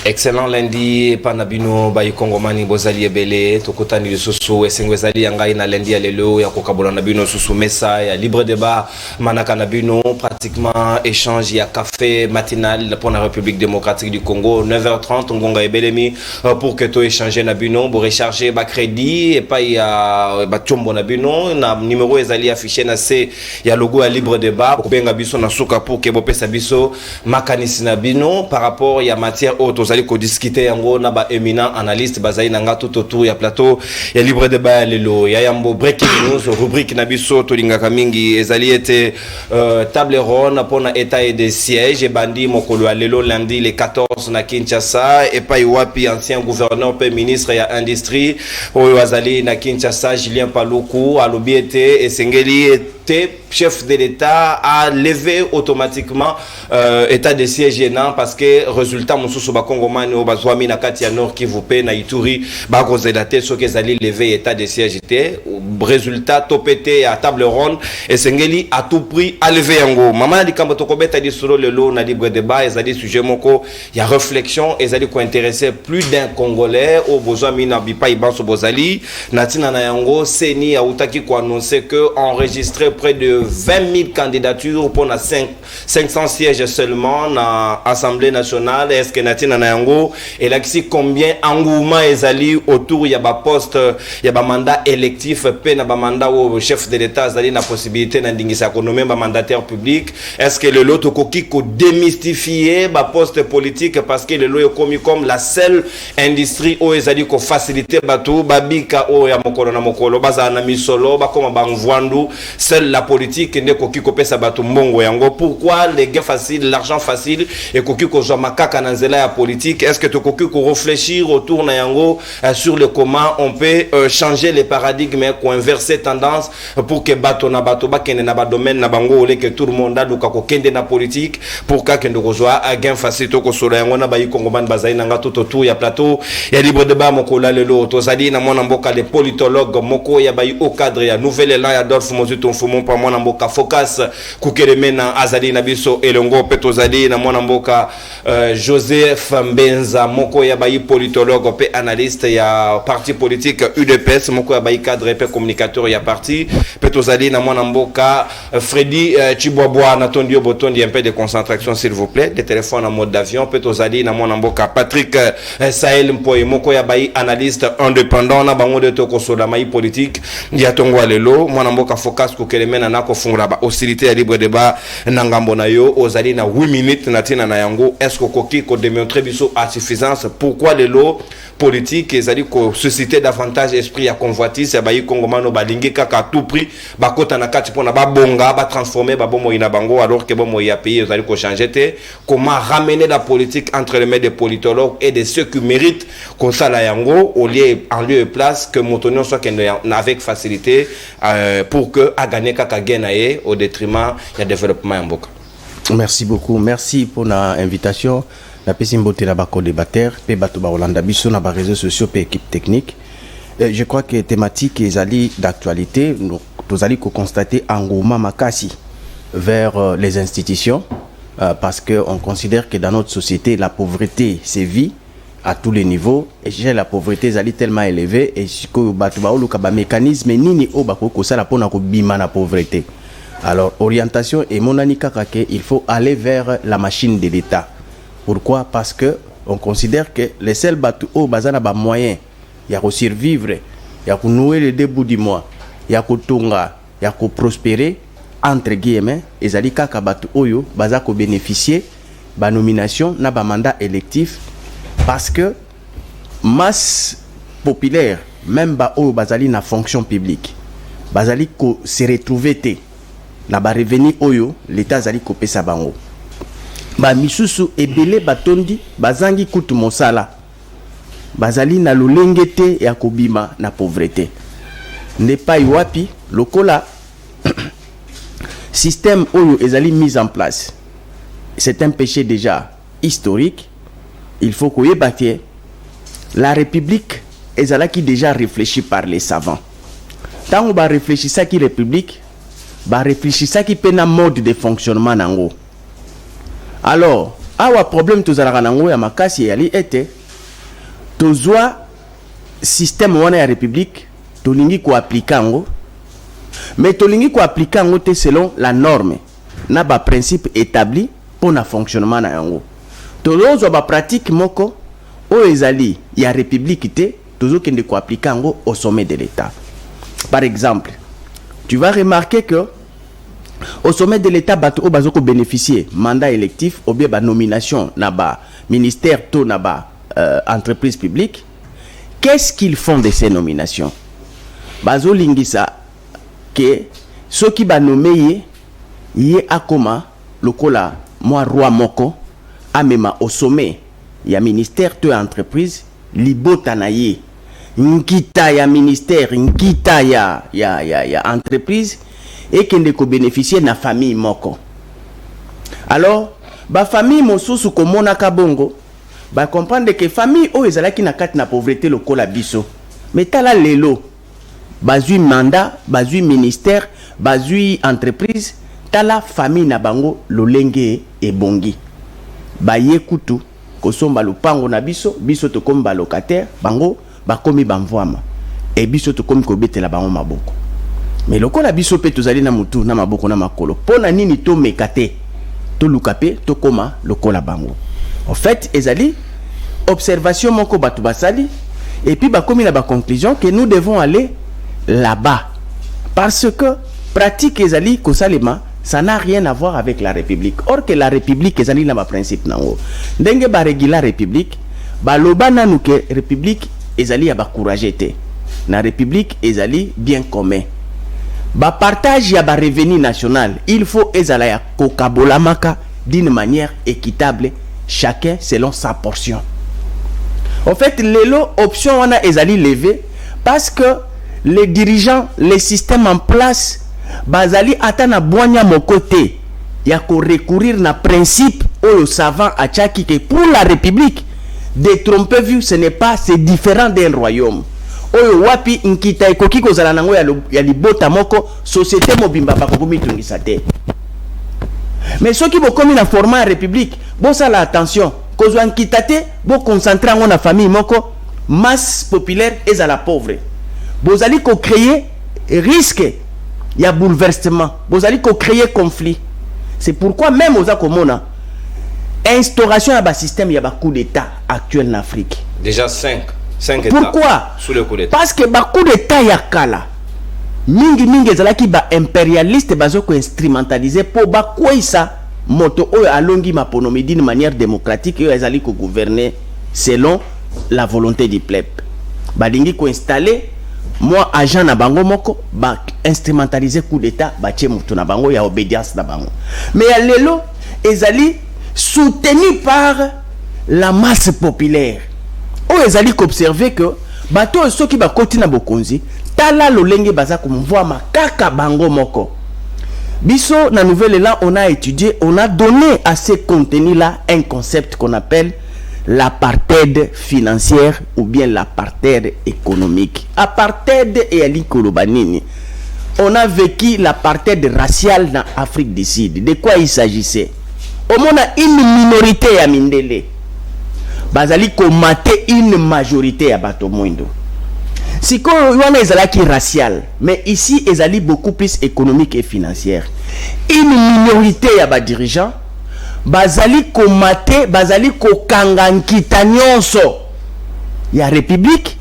Excellent lundi panabino bayi kongomani bozali ebele tokotani lisusu esengwezali yangai na lundi ya lelo ya kokabola na bino susu mesa ya libre débat manaka na bino pratiquement échange ya café matinal pour la République démocratique du Congo 9h30 ngonga ebelemi pour que to échanger na bino bo recharger ba crédit et pas ya ba chombo na bino na numéro ezali affiché na C ya logo ya libre débat ko benga biso na suka pour que bo pesa biso makanisi na bino par rapport ya matière haute ko discuter yango na ba éminent analyste bazali nanga tout autour ya plateau ya libre débat ya lelo ya yambo breaking news rubrique na biso to lingaka mingi ezali été table ronde pona état et des sièges et bandi mokolo ya lelo lundi le 14 na Kinshasa et pa wapi ancien gouverneur pe ministre ya industrie oyo azali na Kinshasa Julien Paluku alobi été esengeli chef de l'État a levé automatiquement état de siège gênant parce que résultat mususu ba kongomani o bazwami na kati ya Nord Kivu pe na Ituri ba kozedate so ke zali levé état de siège té résultat topete à table ronde et sengeli à tout prix à lever yango mama di kambo tokobeta di solo lelo na libre débat ezali sujet moko ya réflexion ezali ko intéresser plus d'un congolais au bozwami na bipa ibanso bozali natina na yango seni a utaki ko annoncer que enregistré près de 20 000 candidatures pour 500 sièges seulement dans l'Assemblée nationale. Est-ce que Natina Nayango et là combien engouement ezali autour ya ba poste ya ba mandat électif pe na ba mandat au chef de l'État ezali na possibilité na ndingisa ko nommer ba mandataire public. Est-ce que le lot ko démystifier ba poste politique parce que le lot est commis comme la seule industrie où ezali ko faciliter batou babika o ya mokolo na mokolo baza na misolo ba koma ba ngwandu seule la politique ne koki kopesa bato mbongo yango. Pourquoi les gains faciles, l'argent facile et koki ko joma kaka na nzela ya politique? Est-ce que to koki ko réfléchir autour na yango sur le comment on peut changer les paradigmes ko inverser tendance pour que bato na bato ba kende na ba domaine na bango ole que tout le monde a duka ko kende na politique pour ka kende ko joa a gain facile to ko solo yango na ba yi kongomani bazai nanga tout autour ya plateau ya libre débat moko la lelo to zali na mona mboka les politologues moko ya ba yi au cadre ya nouvel élan ya Adolphe Mozutu Mfumu pa mwana mboka focus kukelemena azali na biso elongo peto zali na mwana mboka Joseph Mbenza moko ya bayi politologue pe analyste ya parti politique UDPS moko ya bayi cadre pe communicateur ya parti peto zali na mwana mboka Freddy Chibwabwa na tondio botondi un peu de concentration s'il vous plaît, des téléphones en mode d'avion peto zali na mwana mboka Patrick Sahel Mpoye moko ya bayi analyste indépendant na bango de toko soda mai politique ya tongwa lelo mwana mboka focus kukelemena na kofungula ba hostilité ya libre débat nangambo na yo ozali na 8 minutes natina na yango. Est-ce que koki ko démontrer biso à suffisance pourquoi les lots politiques ezali ko susciter davantage esprit ya convoitise ya bayi kongomano balingi kaka à tout prix bakota na kati pona ba bonga ba transformer ba bomo ina bango alors que bomo ya pays ezali ko changer te. Comment ramener la politique entre les mains des politologues et de ceux qui méritent qu'on sala yango au lieu en lieu et place que Motonio soit avec facilité pour que a gagner kaka genaye au détriment du développement en Boka. Merci beaucoup. Merci pour l'invitation. La Pessimbote na bako débatteur, pe bato ba Rolanda biso na ba réseaux sociaux pe équipe technique. Je crois que thématique ezali d'actualité, nous allons constater engouement makasi vers les institutions parce que on considère que dans notre société la pauvreté sévit à tous les niveaux et la pauvreté ezali tellement élevée et que bato ba oluka ba mécanisme nini o bako ko sala pona ko bima na pauvreté. Alors, orientation et monani kakake, il faut aller vers la machine de l'État. Pourquoi? Parce que on considère que les seuls bateaux au bazana ba moyen, il y a que survivre, il y a que nouer le début du mois, il y a que tonga, il y a que prospérer entre guillemets, et zali kaka bateau oyo baza ko bénéficier ba nomination na ba mandat électif parce que masse populaire, même ba oyo bazali na fonction publique, bazali ko se retrouver té na ba revenu oyo l'état zali kopé sa bango ba misusu ebele batondi bazangi kutu mosala bazali na lolengete ya kobima na pauvreté ne pas wapi lokola système oyo ezali mis en place. C'est un péché déjà historique. Il faut qu'on y bâtir la république ezala qui déjà réfléchi par les savants. Tant on va réfléchir ça qui république ba réfléchir ça qui peut na mode de fonctionnement nango. Alors awa problème tozalaka nango ya makasi yali ete tozwa système wana ya république tolingi ko appliquer ngo, mais tolingi ko appliquer ngo te selon la norme na ba principe établi pour na fonctionnement na yango. Tozozwa ba pratique moko o ezali ya république te tozokende ko appliquer ngo au sommet de l'État. Par exemple, tu vas remarquer que au sommet de l'État, bato bazoko bénéficier mandat électif ou bien ba nomination na ba ministère to na ba entreprise publique. Qu'est-ce qu'ils font de ces nominations? Bazo lingisa que ceux qui ba nommé yé akoma lokola moi roi moko amema au sommet ya ministère to entreprise libota na ye nkita ya ministère nkita ya entreprise et qui ne ko bénéficier na famille moko. Alors ba famille mosusu komona kabongo ba comprendre que famille o ezalaki na kati na pauvreté lokola biso, mais tala lelo bazui mandat, bazui ministère, bazui entreprise, tala famille na bango lolenge e bongi ba yekutu kosomba lupango na biso biso to komba locataire bango bakomi bamvwama e biso to komi ko betela bango maboko. Mais lokola biso pe tozali na mutu na maboko na makolo pona nini to mekate to lukape to koma lokola bango. En fait ezali observation moko batu basali et puis bakomi na ba conclusion que nous devons aller là-bas parce que pratique ezali kosalema ça n'a rien à voir avec la république. Or que la république ezali na ba principe nango ndenge ba régula république ba loba nanu ke république ezali ya ba couragete na république ezali bien commun. Ba partage ya ba revenu national, il faut ezala ya kokabolamaka d'une manière équitable, chacun selon sa portion. En fait, lelo option wana ezali levé parce que les dirigeants, les systèmes en place bazali atana boanya mokote ya ko recourir na principe au savant a tchaki que pour la république détromper vue ce n'est pas, c'est différent d'un royaume. Oyo wapi nkita ekoki kozala nango ya libota moko société mobimba bakokomi tungisa te. Mais ceux qui bokomi na format république bo sala attention kozwa nkita te bo concentrer ngo na famille moko masse populaire ezala pauvre. Bozali ko créer risque ya bouleversement, bozali ko créer conflit. C'est pourquoi même oza komona instauration ya ba système ya ba coup d'état actuel en Afrique. Déjà 5 Pourquoi? Sous le coup d'état. Parce que ba coup d'état ya kala mingi ezalaki ba impérialiste bazoko instrumentaliser pour ba kwisa moto oyo alongi maponomi d'une manière démocratique et ezali ko gouverner selon la volonté du peuple. Balingi ko installer moi agent na bango moko ba instrumentaliser coup d'état ba tche mutu na bango ya obédience na bango. Mais ya lelo ezali soutenu par la masse populaire. O ezali qu'observer que bato ceux qui ba koti na bokonzi tala lolenge baza kumvwa makaka bango moko. Biso na nouvelle là on a étudié, on a donné à ces contenus là un concept qu'on appelle l'apartheid financière ou bien l'apartheid économique. Apartheid et alikolobanini. On a vécu l'apartheid racial dans Afrique du Sud. De quoi il s'agissait? Au moins une minorité à Mindele. Bazali komate une majorité à bato mwindo. Si on a ezalaki racial, mais ici ezali beaucoup plus économique et financière. Une minorité à ba dirigeant bazali komate, bazali kokanga nkita nyonso ya république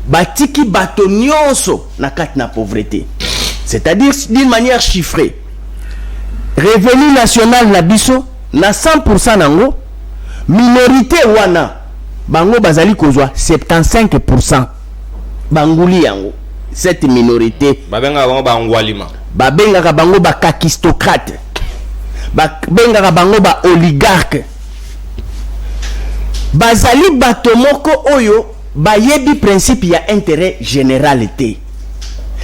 batiki bato nyonso na kati na pauvreté. C'est-à-dire d'une manière chiffrée. Revenu national na biso na 100% nango minorité wana bango bazali kozwa 75% banguli yango. Cette minorité babenga bango bangwalima, babengaka bango ba kakistocrate, babengaka bango ba oligarque, bazali bato moko oyo bayebi principe ya intérêt généralité.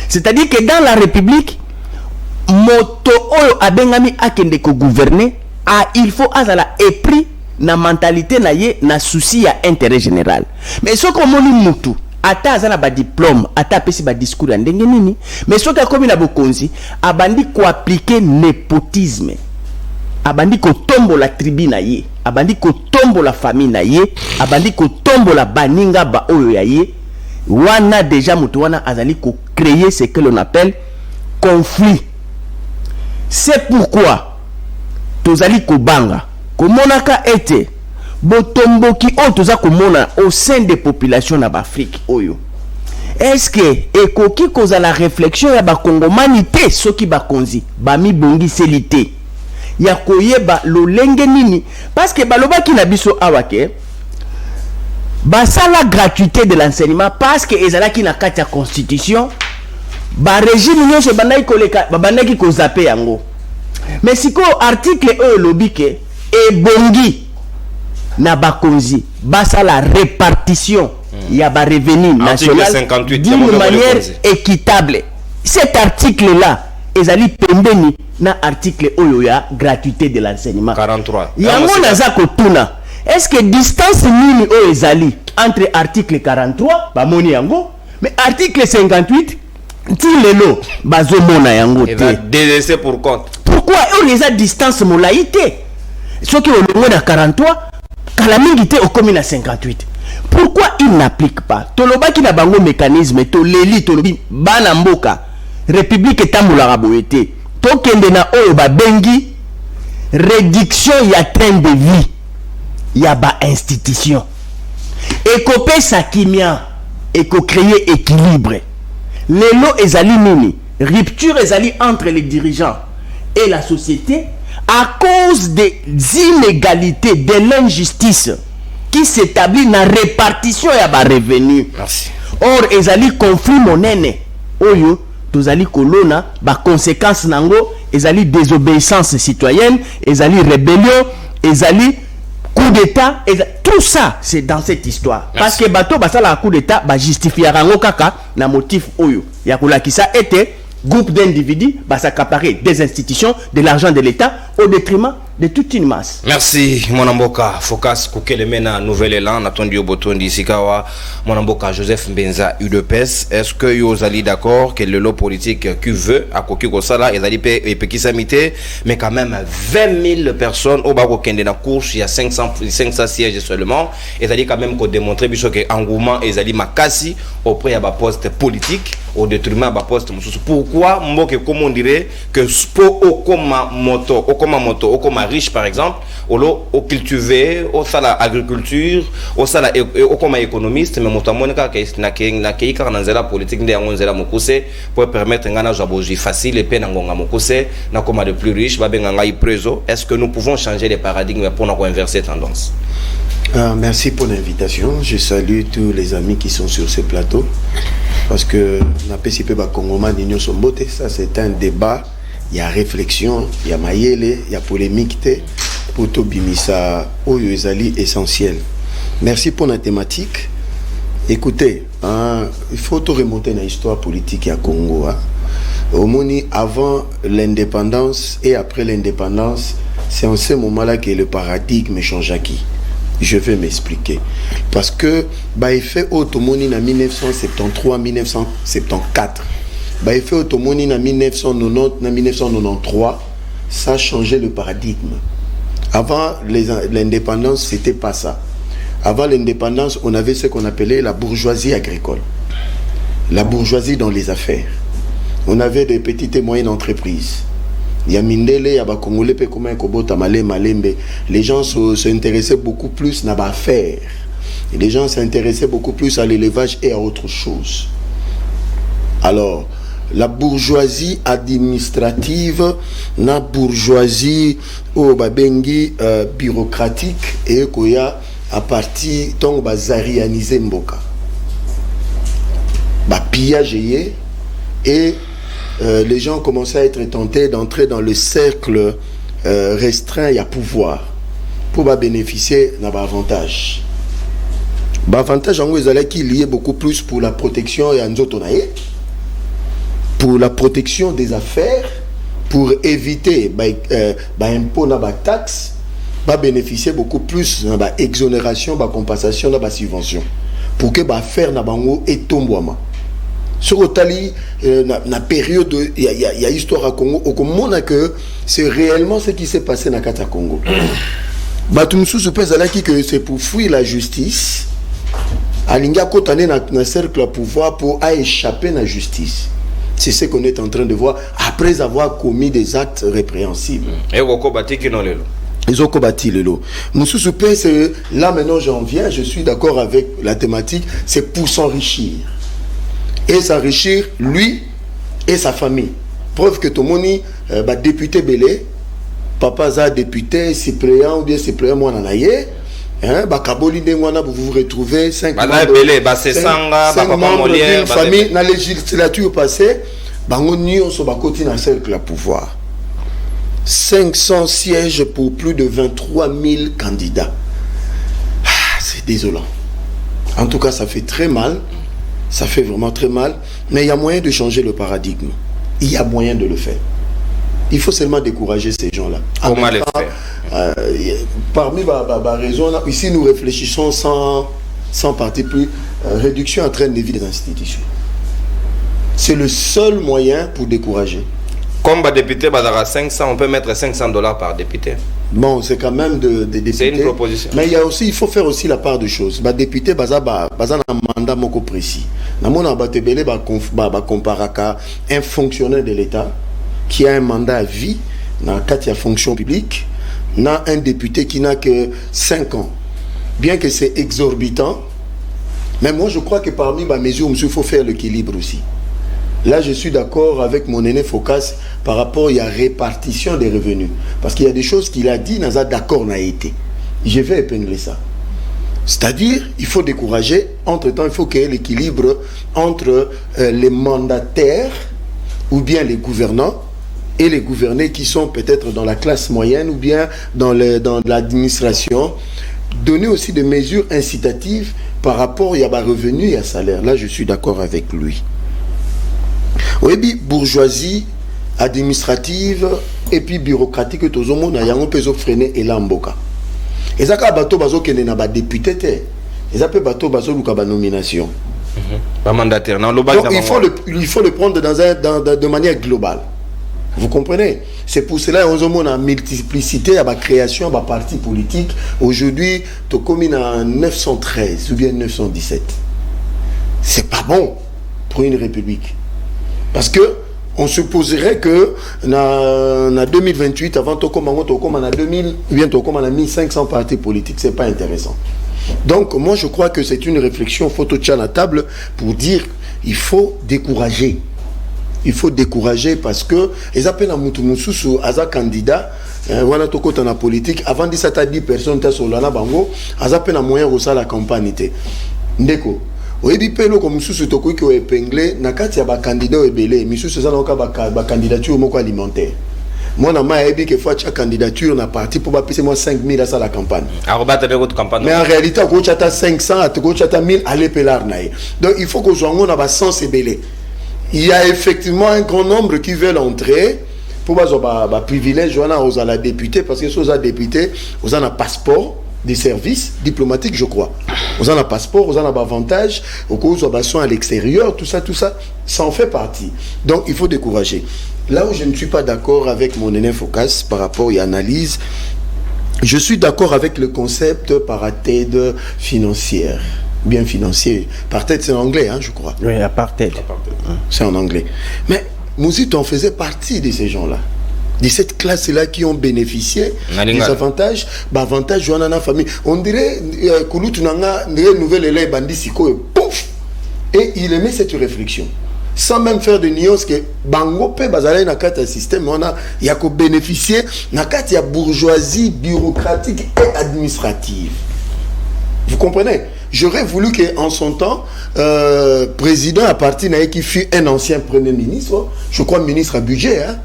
C'est-à-dire que dans la république moto oyo abengami akende ko gouverner il faut azala épris na mentalité na ye na souci ya intérêt général. Mais ce qu'on moni mutu ata azana ba diplôme ata pesi ba discours ya ndenge nini, mais ce komi na bokonzi abandi ko appliquer népotisme, abandi ko tombo la tribu na ye, abandi ko tombo la famille na ye, abandi ko tombo la baninga ba oyo ya ye, wana déjà mutu wana azali ko créer ce que l'on appelle conflit. C'est pourquoi tozali ko banga komonaka ete botomboki o toza komona au sein des populations na Afrique oyo. Est-ce que ekoki koza la réflexion ya ba kongomani te soki ba konzi ba mi bongi selité ya koyeba lolenge nini parce que baloba ki na biso awake ba sala gratuité de l'enseignement parce que ezala ki na kati ya constitution ba régime nyonso bandaki koleka bandaki ko zaper yango mais siko article e lobike e bongi na bakonzi basa la répartition ya ba revenu national d'une manière équitable. Cet article là ezali pembeni na article oyo ya gratuité de l'enseignement 43 yango naza kotuna est-ce que distance nini oyo ezali entre article 43 bamoni yango mais article 58 ti lelo bazomona yango te délaissé pour compte. Pourquoi oyo eza distance molaïté soki olongo na 43 kala mingi te okomi na 58. Pourquoi il n'applique pas tolobaki na bango mécanisme to leli tolobi bana mboka république etambolaka boye te tokende na oyo babengi réduction ya train de vie ya ba institution ekopesa kimia ekocréer équilibre lelo ezali nini rupture ezali entre les dirigeants et la société à cause des inégalités, de l'injustice qui s'établit dans la répartition ya ba revenu. Merci. Or ezali conflit monene oyo tozali kolona ba conséquences nango ezali désobéissance citoyenne, ezali rébellion, ezali coup d'état, tout ça c'est dans cette histoire. Merci. Parce que bato basala coup d'état ba justifier rango kaka na motif oyo ya kolakisa était groupe d'individus s'accaparer des institutions, de l'argent de l'État au détriment de toute une masse. Merci Monamboka Focus Kukelemena Nouvel Élan Natondi Obotondi Sikawa Monamboka Joseph Mbenza UDPS. Est-ce que vous allez d'accord que le lot politique qui veut à Koki Kosala et Peki Samité mais quand même 20 000 personnes au Bako Kende na course il y a 500 sièges seulement et ça dit quand même qu'on démontrer que engouement et Zali Makasi auprès de poste politique au détriment de poste. Pourquoi Mboke comme on dirait que Spo Okoma Moto Okoma riche par exemple au cultiver au sala agriculture au sala Okoma économiste mais motamonika na keika na nzela politique nde yango nzela mokuse pour permettre ngana jaboji facile et pe ngonga mokuse na koma de plus riche babenga ngai prezo. Est-ce que nous pouvons changer les paradigmes pour nous inverser tendance? Merci pour l'invitation. Je salue tous les amis qui sont sur ce plateau parce que na PCP ba Congoma Nino Sombote, ça c'est un débat, il y a réflexion, il y a mayele, il y a polémique pour tout bimisa oyo ezali essentiel. Merci pour la thématique. Écoutez, il faut tout remonter dans l'histoire politique à Congo. Au Moni, avant l'indépendance et après l'indépendance, c'est en ce moment-là que le paradigme change qui. Je vais m'expliquer. Parce que, effet automoni en 1973-1974, effet automoni en 1990-1993, ça a changé le paradigme. Avant l'indépendance, c'était pas ça. Avant l'indépendance, on avait ce qu'on appelait la bourgeoisie agricole. La bourgeoisie dans les affaires. On avait des petites et moyennes entreprises. Il y a Mindele, il y a Congolais, les gens s'intéressaient beaucoup plus à l'affaire. Les gens s'intéressaient beaucoup plus à l'élevage et à autre chose. Alors, la bourgeoisie administrative, la bourgeoisie bureaucratique, et koya à partir de bazarianiser mboka. Pillage et les gens commençaient à être tentés d'entrer dans le cercle restreint et à pouvoir pour bénéficier d'un avantage. L'avantage en gros qui est lié beaucoup plus pour la protection et pour la protection des affaires, pour éviter impôt na taxe, bénéficier beaucoup plus d'exonération, compensation, de subvention pour que affaire na bango et tomboama. Sur Otali, na période, il y a histoire à Congo, au monde que c'est réellement ce qui s'est passé dans Kata Congo. Batumsu se pèse que c'est pour fuir la justice. Alinga Kotane dans un cercle à pouvoir pour échapper à la justice. C'est ce qu'on est en train de voir après avoir commis des actes répréhensibles. Et Woko Bati qui non lelo. Ils ont combattu le lot. Moussou Soupé, là maintenant j'en viens, je suis d'accord avec la thématique, c'est pour s'enrichir. Et s'enrichir, lui et sa famille. Preuve que tout le monde, député Belé, papa Za député, Cyprien ou bien Cyprien Mouananaye, Kaboli Ndengwana, vous vous retrouvez 5 membres d'une famille, dans la législature passée, on se bat côté dans le cercle à pouvoir. 500 sièges pour plus de 23 000 candidats. C'est désolant. En tout cas, ça fait très mal. Ça fait vraiment très mal. Mais il y a moyen de changer le paradigme. Il y a moyen de le faire. Il faut seulement décourager ces gens-là. Comment le faire parmi les raisons, ici nous réfléchissons sans parti pris. Réduction en train de vie des institutions. C'est le seul moyen pour décourager. Comme député, 500, on peut mettre $500 par député. Bon, c'est quand même des députés. C'est une proposition. Mais il faut faire aussi la part de choses. Député, un mandat moko précis. On compare un fonctionnaire de l'État qui a un mandat à vie dans le cadre de la fonction publique, n'a un député qui n'a que 5 ans. Bien que c'est exorbitant, mais moi je crois que parmi les mesures, il faut faire l'équilibre aussi. Là, je suis d'accord avec mon aîné Focas par rapport à la répartition des revenus. Parce qu'il y a des choses qu'il a dit, dans un d'accord n'a été. Je vais épingler ça. C'est-à-dire, il faut décourager. Entre-temps, il faut qu'il y ait l'équilibre entre les mandataires ou bien les gouvernants et les gouvernés qui sont peut-être dans la classe moyenne ou bien dans l'administration. Donner aussi des mesures incitatives par rapport à revenus et à salaire. Là, je suis d'accord avec lui. Oui, bourgeoisie administrative et puis bureaucratique, tout le monde a freiner et l'amboka. Et ça, bateau bazo qui n'est pas député, et ça peut bateau bazo ou ba nomination. Pas mandataire. Non, donc il faut le prendre de manière globale. Vous comprenez? C'est pour cela qu'on a une multiplicité à la création de partis politiques. Aujourd'hui, tu communes en 913 ou bien 917. C'est pas bon pour une république. Parce que on supposerait que en 2028, avant de commencer en 2000, bientôt comme en 1500 partis politiques, c'est pas intéressant. Donc moi je crois que c'est une réflexion photo de à la table pour dire il faut décourager. Il faut décourager parce que ils appellent à Moutoumoussou à un candidat. Voilà tout côté dans la politique. Avant 10 à 10 personnes qui sont là, ils appellent à moyen de la campagne. Ndeko. Oui, pelo comme sous ce toko qui est épinglé, nakati ya ba candidat ebele, misu c'est ça donc ba candidature moko alimentaire. Moi na ma ebi que fois chaque candidature na parti pour ba passer moi 5000 à ça la campagne. Arobate de votre campagne. Mais en réalité ko chata 500 à ko chata 1000 aller pelar naï. Donc il faut que on a ba sens ebele. Il y a effectivement un grand nombre qui veulent entrer pour ba privilège on a aux la député parce que aux députés, aux a un passeport des services diplomatiques, je crois. Vous en avez un passeport, vous en avez un avantage, au cas où vous avez soin à l'extérieur, tout ça, ça en fait partie. Donc, il faut décourager. Là où je ne suis pas d'accord avec mon aîné Focas par rapport à l'analyse, je suis d'accord avec le concept apartheid financière. Bien financier. Apartheid, c'est en anglais, hein, je crois. Oui, apartheid. C'est en anglais. Mais Mouzit en faisait partie de ces gens-là. De cette classe-là qui ont bénéficié des avantages, avantages dans la famille. On dirait que nouvelle élève bandit siko pouf, et il émet cette réflexion sans même faire de nuances que bango pe bazala na carte système on a il y a que bénéficier na carte ya bourgeoisie bureaucratique et administrative. Vous comprenez? J'aurais voulu qu'en son temps, président à partir d'un qui fut un ancien premier ministre, je crois ministre à budget, hein.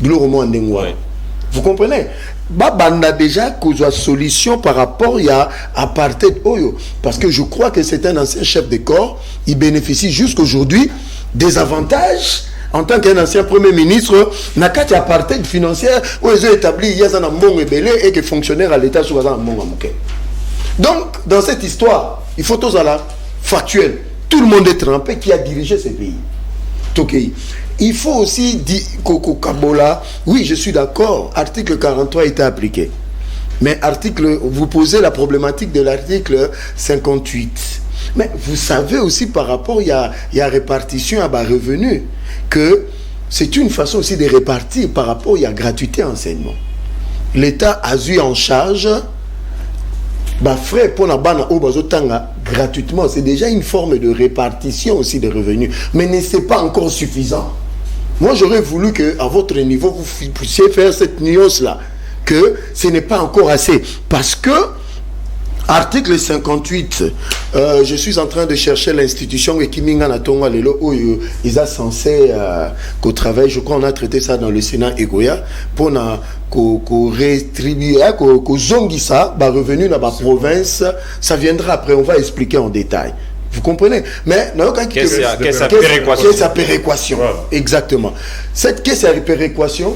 Ouais. Vous comprenez? Banda déjà cause la solution par rapport à apartheid Oyo. Parce que je crois que c'est un ancien chef de corps, il bénéficie jusqu'aujourd'hui des avantages en tant qu'un ancien premier ministre. N'a qu'à apartheid financière où ils ont établi il y a un bon ébélé et que fonctionnaire à l'État sur un bon amouké. Donc dans cette histoire, il faut tous à la factuelle. Tout le monde est trempé qui a dirigé ces pays. Okay. Il faut aussi dire Coco Kabola, oui je suis d'accord, article 43 a été appliqué. Mais vous posez la problématique de l'article 58. Mais vous savez aussi par rapport, il y a répartition à bas revenus, que c'est une façon aussi de répartir par rapport, il y a gratuité enseignement. L'État a eu en charge frais pour la bana au bazotanga gratuitement. C'est déjà une forme de répartition aussi des revenus. Mais ce n'est pas encore suffisant. Moi, j'aurais voulu qu'à votre niveau, vous puissiez faire cette nuance-là, que ce n'est pas encore assez. Parce que article 58, je suis en train de chercher l'institution et Kiminga Natonga Lelo où ils sont censés qu'au travail, je crois on a traité ça dans le Sénat Egoya, pour qu'on rétribue, qu'on zongi ça, revenu dans la province, ça viendra après, on va expliquer en détail. Vous comprenez? Mais qu'est-ce sa péréquation? Exactement. Cette caisse à péréquation,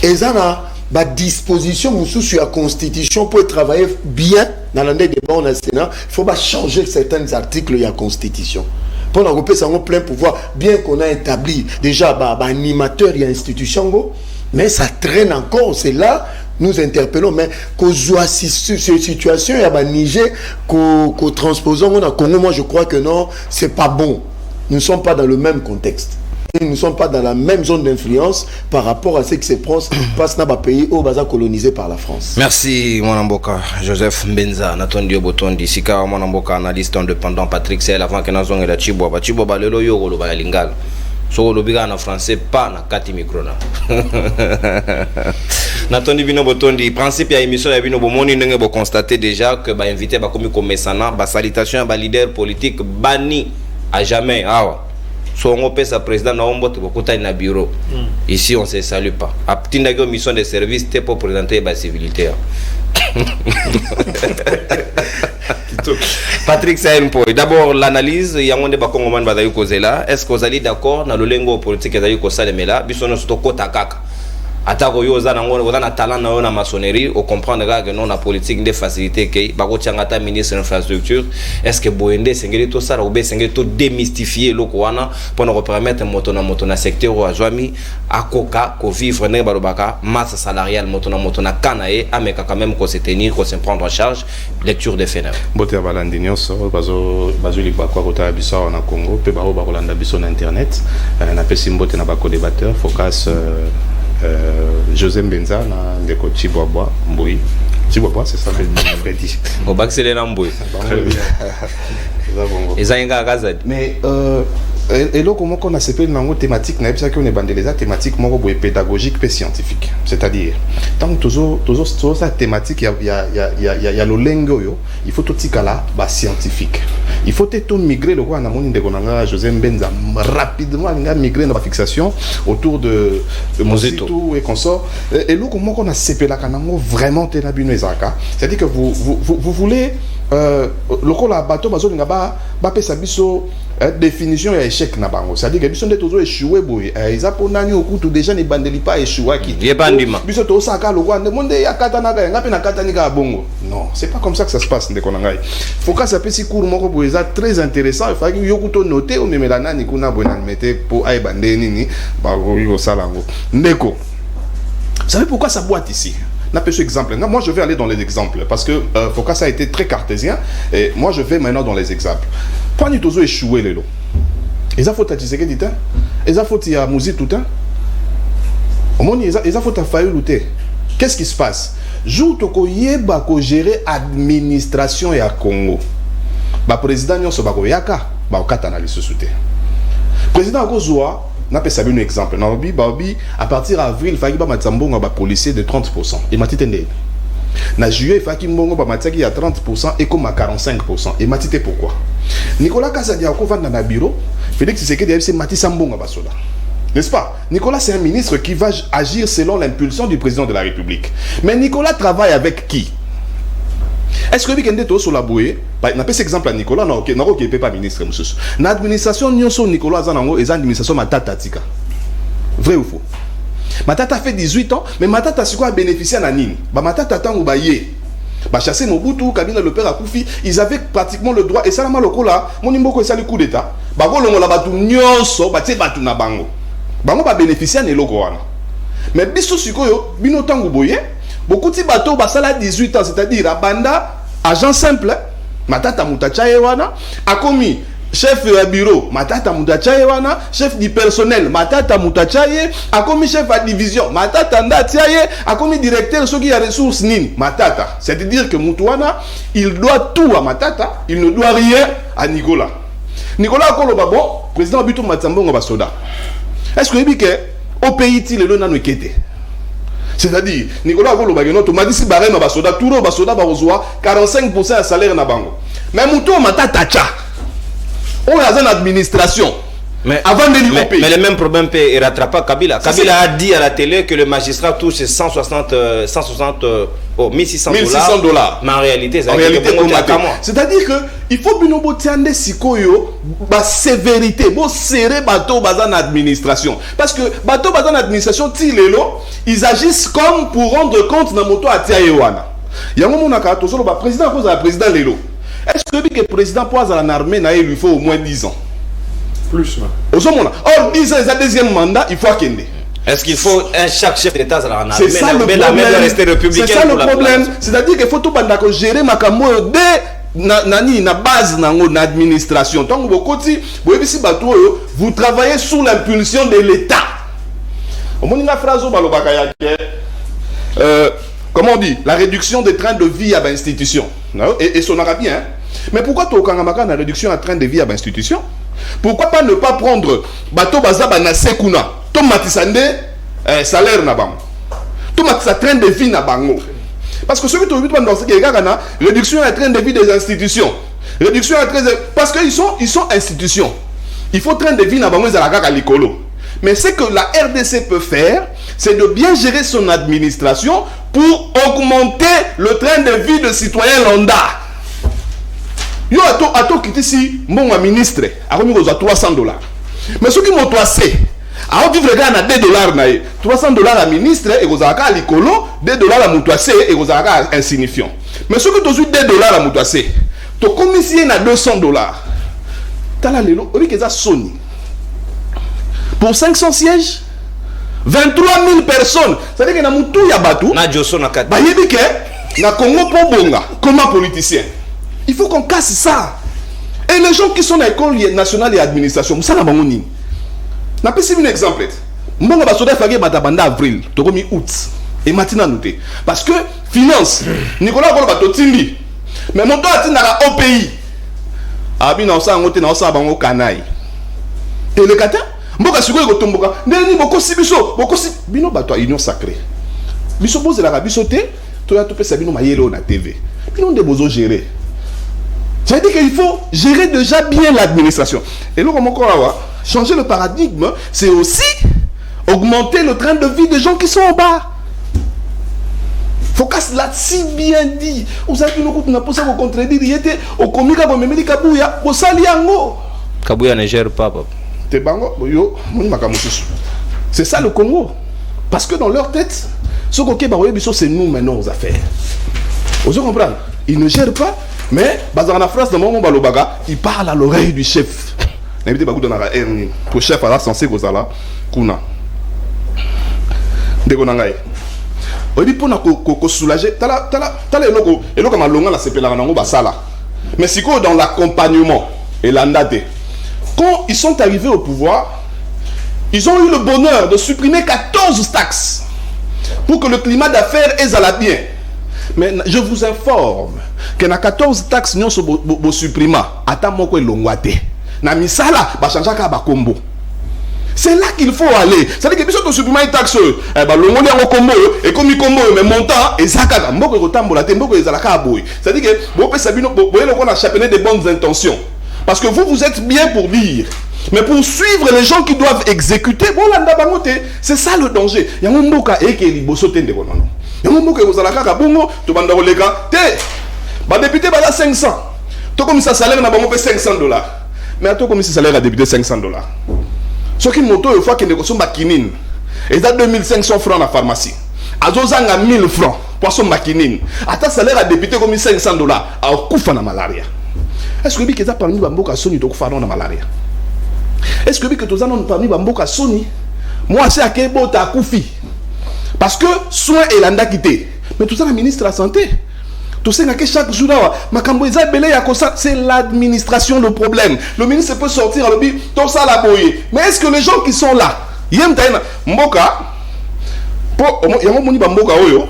ils en ont la disposition sur la constitution pour travailler bien dans l'année débat au Sénat. Il faut changer certains articles de la constitution. Pour l'Europe, ça a plein pouvoir, bien qu'on a établi déjà animateur et institution, mais ça traîne encore. C'est là nous interpellons, mais qu'aux situation il y a Niger qu'au transposons au Congo. Moi je crois que non, c'est pas bon. Nous ne sommes pas dans le même contexte. Nous ne sommes pas dans la même zone d'influence par rapport à ce qui se passe dans les pays où ils colonisés par la France. Merci, mon amboka. Joseph Mbenza, Natondio Botondi, Sika, mon amboka, analyste indépendant, Patrick Sel, avant que nous ayons la Chiboba. Chiboba, le loyo, le bayalingal. So, le biga en français, pas na 4 microna. Natondi Bino Botondi, principe ya émission ya Bino Bomoni, nous avons constaté déjà que invité comme Messana, salutation à leader politique, banni à jamais. So on peut sa président na ombo te bokota na bureau. Ici on se salue pas. A petit nago mission de service te pour présenter la civilité. Patrick Saimpo, d'abord l'analyse yangonde ba Congomani badayu kozela. Est-ce que vous allez d'accord na lolengo politique dayu ko salemela biso no sto kota kaka. Atako yo za nango oza na talent na yo na maçonnerie au comprendre que non la politique de facilité que bako tiangata ministre de l'infrastructure. Est-ce que boende sengeli to sara ou be sengeli to démystifier loko wana pour nous permettre moto na secteur wa Joami akoka ko vivre ne balobaka masse salariale moto na kanae ameka quand même ko se tenir ko se prendre en charge lecture de phénomènes. Bote balandi nyonso bazo liba kwa kota biso na Congo pe ba kolanda biso na internet na pesi mbote na bako débatteur focus José Mbenza na ndeko Chiboba Mboui. Chiboba c'est ça Freddy. Au bac c'est les Mboui. Mais et là comment on a séparé une thématique na ça qu'on est bandé les thématiques moko pédagogique et scientifique. C'est-à-dire tant toujours ça thématique il y a le lengo yo, il faut tout tikala ba scientifique. Il faut tout migrer le roi na moni ndeko nanga José Mbenza rapidement migrer dans la fixation autour de Mozito et consort. Et là comment on a séparé la kanango vraiment tenabino ezaka. C'est-à-dire que vous voulez le la bateau bazo ngaba ba pesa biso définition ya échec na bango, c'est-à-dire que biso nde tozo échouer boy eza pona ni okutu déjà ne bandeli pas échouer qui biso to saka lo kwa monde ya katana ka ngapi na katani ka bongo. Non, c'est pas comme ça que ça se passe ndeko ngai. Faut que ça pesi cours moko boy eza très intéressant, il faut que yokuto noter o memelana ni kuna bona mete pour ay bandeni ni ba yo salango ndeko. Vous savez pourquoi ça boite ici? N'a pas ce exemple. Moi, je vais aller dans les exemples parce que Focas a été très cartésien et moi, je vais maintenant dans les exemples. Quand nous avons échoué les lots, ils ont fait à Tshisekedi dit, ils ont fait à Mouzi tout temps. Au moins, ils ont fait à Fayou Louté. Qu'est-ce qui se passe? Jour où yeba ko gérer administration ya Congo, ba président nyonso ba ko yaka ba okatana li sosute. Président Akozwa n'a pas salué un exemple. À partir d'avril, il fallait que les policiers de 30%. Et m'a dit en juillet, il fallait que y a 30% et comme à 45%. Et m'a dit pourquoi. Nicolas Kazadiako va dans le bureau. Félix Tshisekedi c'est Mati Sambonga Basoda. N'est-ce pas? Nicolas, c'est un ministre qui va agir selon l'impulsion du président de la République. Mais Nicolas travaille avec qui? Est-ce que vous avez sur la bouée? On a pas cet exemple à Nicolas, non, qui n'est pas ministre. L'administration Nicolas Zanango est l'administration Matata Tika. Vrai ou faux? Matata fait 18 ans, mais Matata a bénéficié à Nini. Matata Tango Baye. Chasser Mobutu, Kabila le père Akoufi, ils avaient pratiquement le droit. Et ça, là, mon imboko est le coup d'État. Bagolo la batu nyonso, bate batu na bango. Bango ba bénéficier à Nelogoana. Mais biso sikoyo, bino tango boye. beaucoup de bateaux basala 18 ans, c'est-à-dire abanda agent simple, matata mutacha ewana, a commis chef bureau, matata mutacha ewana, chef du personnel, matata mutacha ye, a commis chef à division, matata ndatia ye, a commis directeur ce qui a ressources nini, matata. C'est-à-dire que Mutuana, il doit tout à matata, il ne doit rien à Nicolas. Nicolas Koloba, bon, président Bito Matsambongo Basoda. Est-ce que vous dites qu'au pays, il est là, c'est-à-dire, Nicolas Koloba, tu m'as dit si Barema Basoda, tout le Basoda Barozoa, 45% de salaire na bango. Mais Moutou Mata Tacha, on a une administration. Mais, avant de mais le même problème peut rattraper Kabila. Kabila a dit à la télé que le magistrat touche 1600 $. Mais en réalité, c'est-à-dire que il faut bien botiande sikoyo ba sévérité, bo serrer bateau bazan administration. Parce que bateau bazan administration tilelo, ils agissent comme pour rendre compte na moto atia yewana. Yango monaka to solo ba président cause la président lelo. Est-ce que le président pose à l'armée na il lui faut au moins 10 ans? Plus, or 10 ans, c'est le deuxième mandat, il faut qu'il. Est-ce qu'il faut chaque chef d'État à la c'est ça le problème. C'est ça le problème. C'est-à-dire qu'il faut tout gérer ma camo dès na base na administration. Donc vous travaillez sous l'impulsion de l'État. Comment on dit, la réduction des trains de vie à l'institution. Et son arabien. Mais pourquoi tu as une réduction à train de vie à l'institution? Pourquoi pas ne pas prendre bateau bazaba na sekuna to matisande salaire na bango to matisa train de vie na bango parce que ceux qui ont dans ce qui est réduction à train de vie des institutions réduction à train de... parce que ils sont institutions il faut train de vie na bango za la likolo mais ce que la RDC peut faire c'est de bien gérer son administration pour augmenter le train de vie de citoyens lambda. Yo ato quitter si mon ministre a remis aux $300. Mais ceux qui m'ont toissé, a vivre gars na $2 na $300 à ministre et aux aka likolo, $2 à motoissé et aux aka insignifiant. Mais ceux qui t'ont eu $2 à motoissé, to commissionné na $200. Tala lelo, on dit que ça Sony. Pour 500 sièges, 23 000 personnes. C'est-à-dire que na mutu ya batu. Na Joso na kat. Ba yebi ke na Congo po bonga comme un politicien. Il faut qu'on casse ça. Et les gens qui sont dans l'école nationale et administration, ça n'a pas de n'a pas un exemple. Mbonga basoda fagé batabanda avril, tokomi août et maintenant noté parce que finance Nicolas Koloba totindi. Mais mon temps atinaka au pays. Abi na osa ngote na osa bango kanai. Et le kata mboka sikoyo kotomboka ndeni boko sibiso boko si bino bato union sacrée. Biso pose la biso te to ya topesa bino mayelo na TV. Bino de bozo gérer. J'ai dit qu'il faut gérer déjà bien l'administration. Et là, comment on va changer le paradigme, c'est aussi augmenter le train de vie des gens qui sont en bas. Faut qu'à cela si bien dit. Vous savez que nous avons posé vos contredire. Il était au comica comme Memeli Kabouya, au Saliango. Kabouya ne gère pas, papa. C'est ça le Congo. Parce que dans leur tête, ce qu'on c'est nous maintenant aux affaires. Vous comprenez? Ils ne gèrent pas. Mais, dans la phrase de Momo Balobaga, il parle à l'oreille du chef. Pour chef, à la censé que ça là, Kuna. Degonangaï. On dit pour nous soulager, t'as les locaux, et là, comme à Longa, la CPLA, mais c'est quoi dans l'accompagnement et l'andate? Quand ils sont arrivés au pouvoir, ils ont eu le bonheur de supprimer 14 taxes pour que le climat d'affaires est à la bien. Mais je vous informe que na 14 taxes nous sommes supprimés. Attends moi que l'ongwate. Na misala ba changer ka ba combo. C'est là qu'il faut aller. C'est-à-dire que si on supprime une taxe, l'ongoli en combo et comme il combo mais montant et ça ka mboko ko tambola te mboko ezala ka boy. C'est-à-dire que bo pe sabino bo on a chapené des bonnes intentions. Parce que vous êtes bien pour dire. Mais pour suivre les gens qui doivent exécuter, bon là c'est ça le danger. Il y a un mboka et qui est liboso tende kono. Il y a un mboka vous allez ka bongo to banda kolega te. Ba député ba 500. To comme ça salaire na bango pe $500. Mais to comme ça salaire à député $500. Ce qui moto une fois qu'il ne consomme makinine. Et ça 2500 francs la pharmacie. Azozanga 1000 francs poisson makinine. Ata salaire à député comme $500 a kufa na malaria. Est-ce que vous avez parmi Bamboka Sony de faire dans la malaria? Est-ce que vous avez parmi Bamboka Sony? Moi, c'est à quel bout à Koufi. Parce que soin et l'anda quitté. mais tout ça le ministre de la santé. Tout ça que chaque jour c'est l'administration le problème. Le ministre peut sortir à l'objet tout ça la boyer. Mais est-ce que les gens qui sont là, mboka pour yango moni ba mboka oyo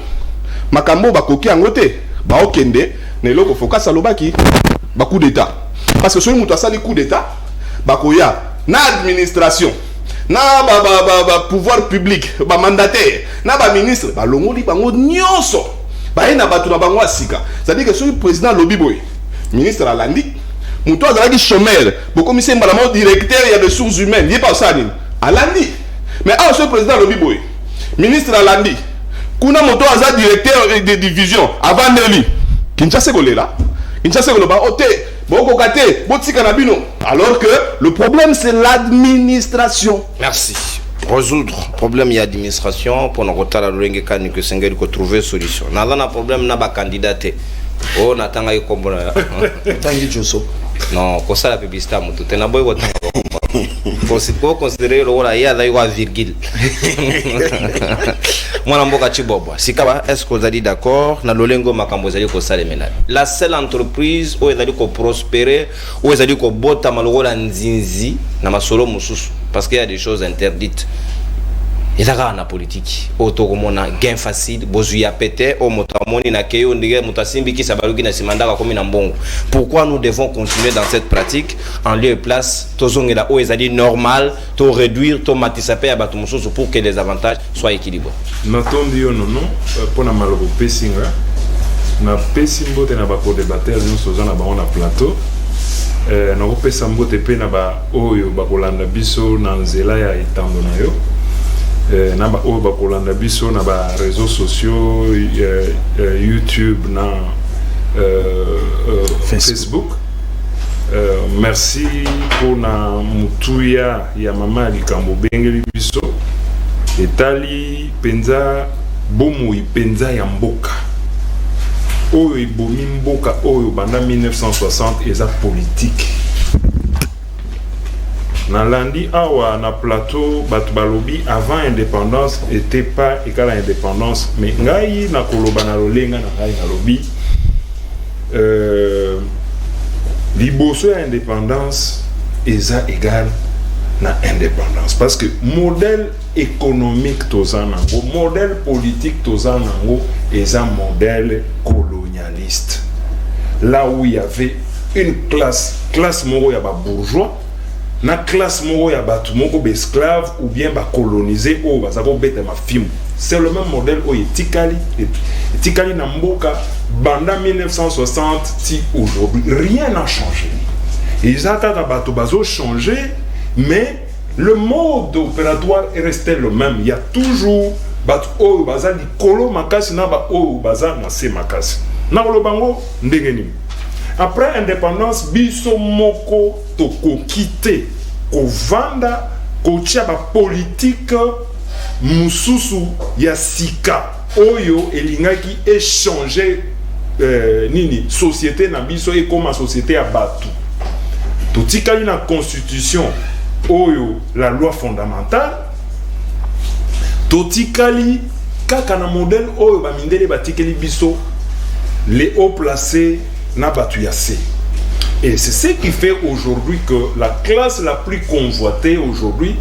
makambo ba koki angote ba okende ne loko focus alobaki ba coup d'état parce que celui muto asali coup d'état ba koya na administration na ba pouvoir public ba mandataire na ba ministre ba longoli bango nyonso ba ina batu na bango asika. C'est-à-dire que celui président lobby boy ministre alandi muto azalaki chômeur bo commissaire mbala directeur il y a des ressources humaines il pas ça ni alandi mais ah ce président lobby boy ministre alandi kuna moto aza directeur de division avant Nelly Kinshasa kolela Kinshasa koloba ote boko kate botika na bino alors que le problème c'est l'administration. Merci. Résoudre problème y administration pour nous retard lolenge kani que sengeli ko trouver solution. Na na problème na ba candidaté. Oh natanga yi kombona. Tangi Joso. Non, ko sala publicité mutu tena boy ko tanga. Ko considérer le wala ya dai wa virgule. Mwana mboka chibobwa. Sikaba est-ce que vous allez d'accord na lolengo makambo zali ko sala menal. La seule entreprise où ezali ko prospérer, où ezali ko bota malogola nzinzi na masolo mususu parce qu'il y a des choses interdites. Et ça na politique auto komona gain facile bozuya pété au motamoni na keyo ndege mutasimbi ki sabaluki na simandaka komi na mbongo. Pourquoi nous devons continuer dans cette pratique en lieu et place tozongela o ezali normal to réduire to matisape ya batu mususu pour que les avantages soient équilibrés. Natondi yo nono pona maloko pesinga na pesimbo te na ba ko débattre nous sozana ba on a plateau na ko pesambo te pe na ba oyo ba kolanda biso na nzela ya itando na yo. Na ba oyo bakolanda biso na ba réseaux sociaux YouTube na Facebook. Merci pour na mutuya ya mama likambo bengeli biso etali penza bomoi penza ya mboka oyo ibomi mboka oyo banda 1960 eza politique. Na landi awa na plateau batu balobi avant indépendance était pas égal à indépendance mais ngai na koloba na lolenga na ngai na lobi liboso ya indépendance eza égal na indépendance parce que modèle économique tozanango modèle politique tozanango eza modèle colonialiste là où il y avait une classe moko ya ba bourgeois na classe moko ya batu moko be esclave ou bien ba colonisé ou bazako beta ma film. C'est le même modèle au etikali na mboka banda 1960 si aujourd'hui rien n'a changé. Ils attendent batu bazo changer mais le mode opératoire est resté le même. Il y a toujours batu o bazali kolo makasi na ba o bazana na se makasi. Na lo bango ndengeni. Après indépendance, biso moko toko quitter, ko vanda, ko tia ba politique mususu ya sika oyo elingaki échanger nini société na biso et comme société à batu. Totikali na constitution oyo la loi fondamentale. Totikali kaka na modèle oyo ba mindele batikeli biso les hauts placés na batu yase. Et c'est ce qui fait aujourd'hui que la classe la plus convoitée aujourd'hui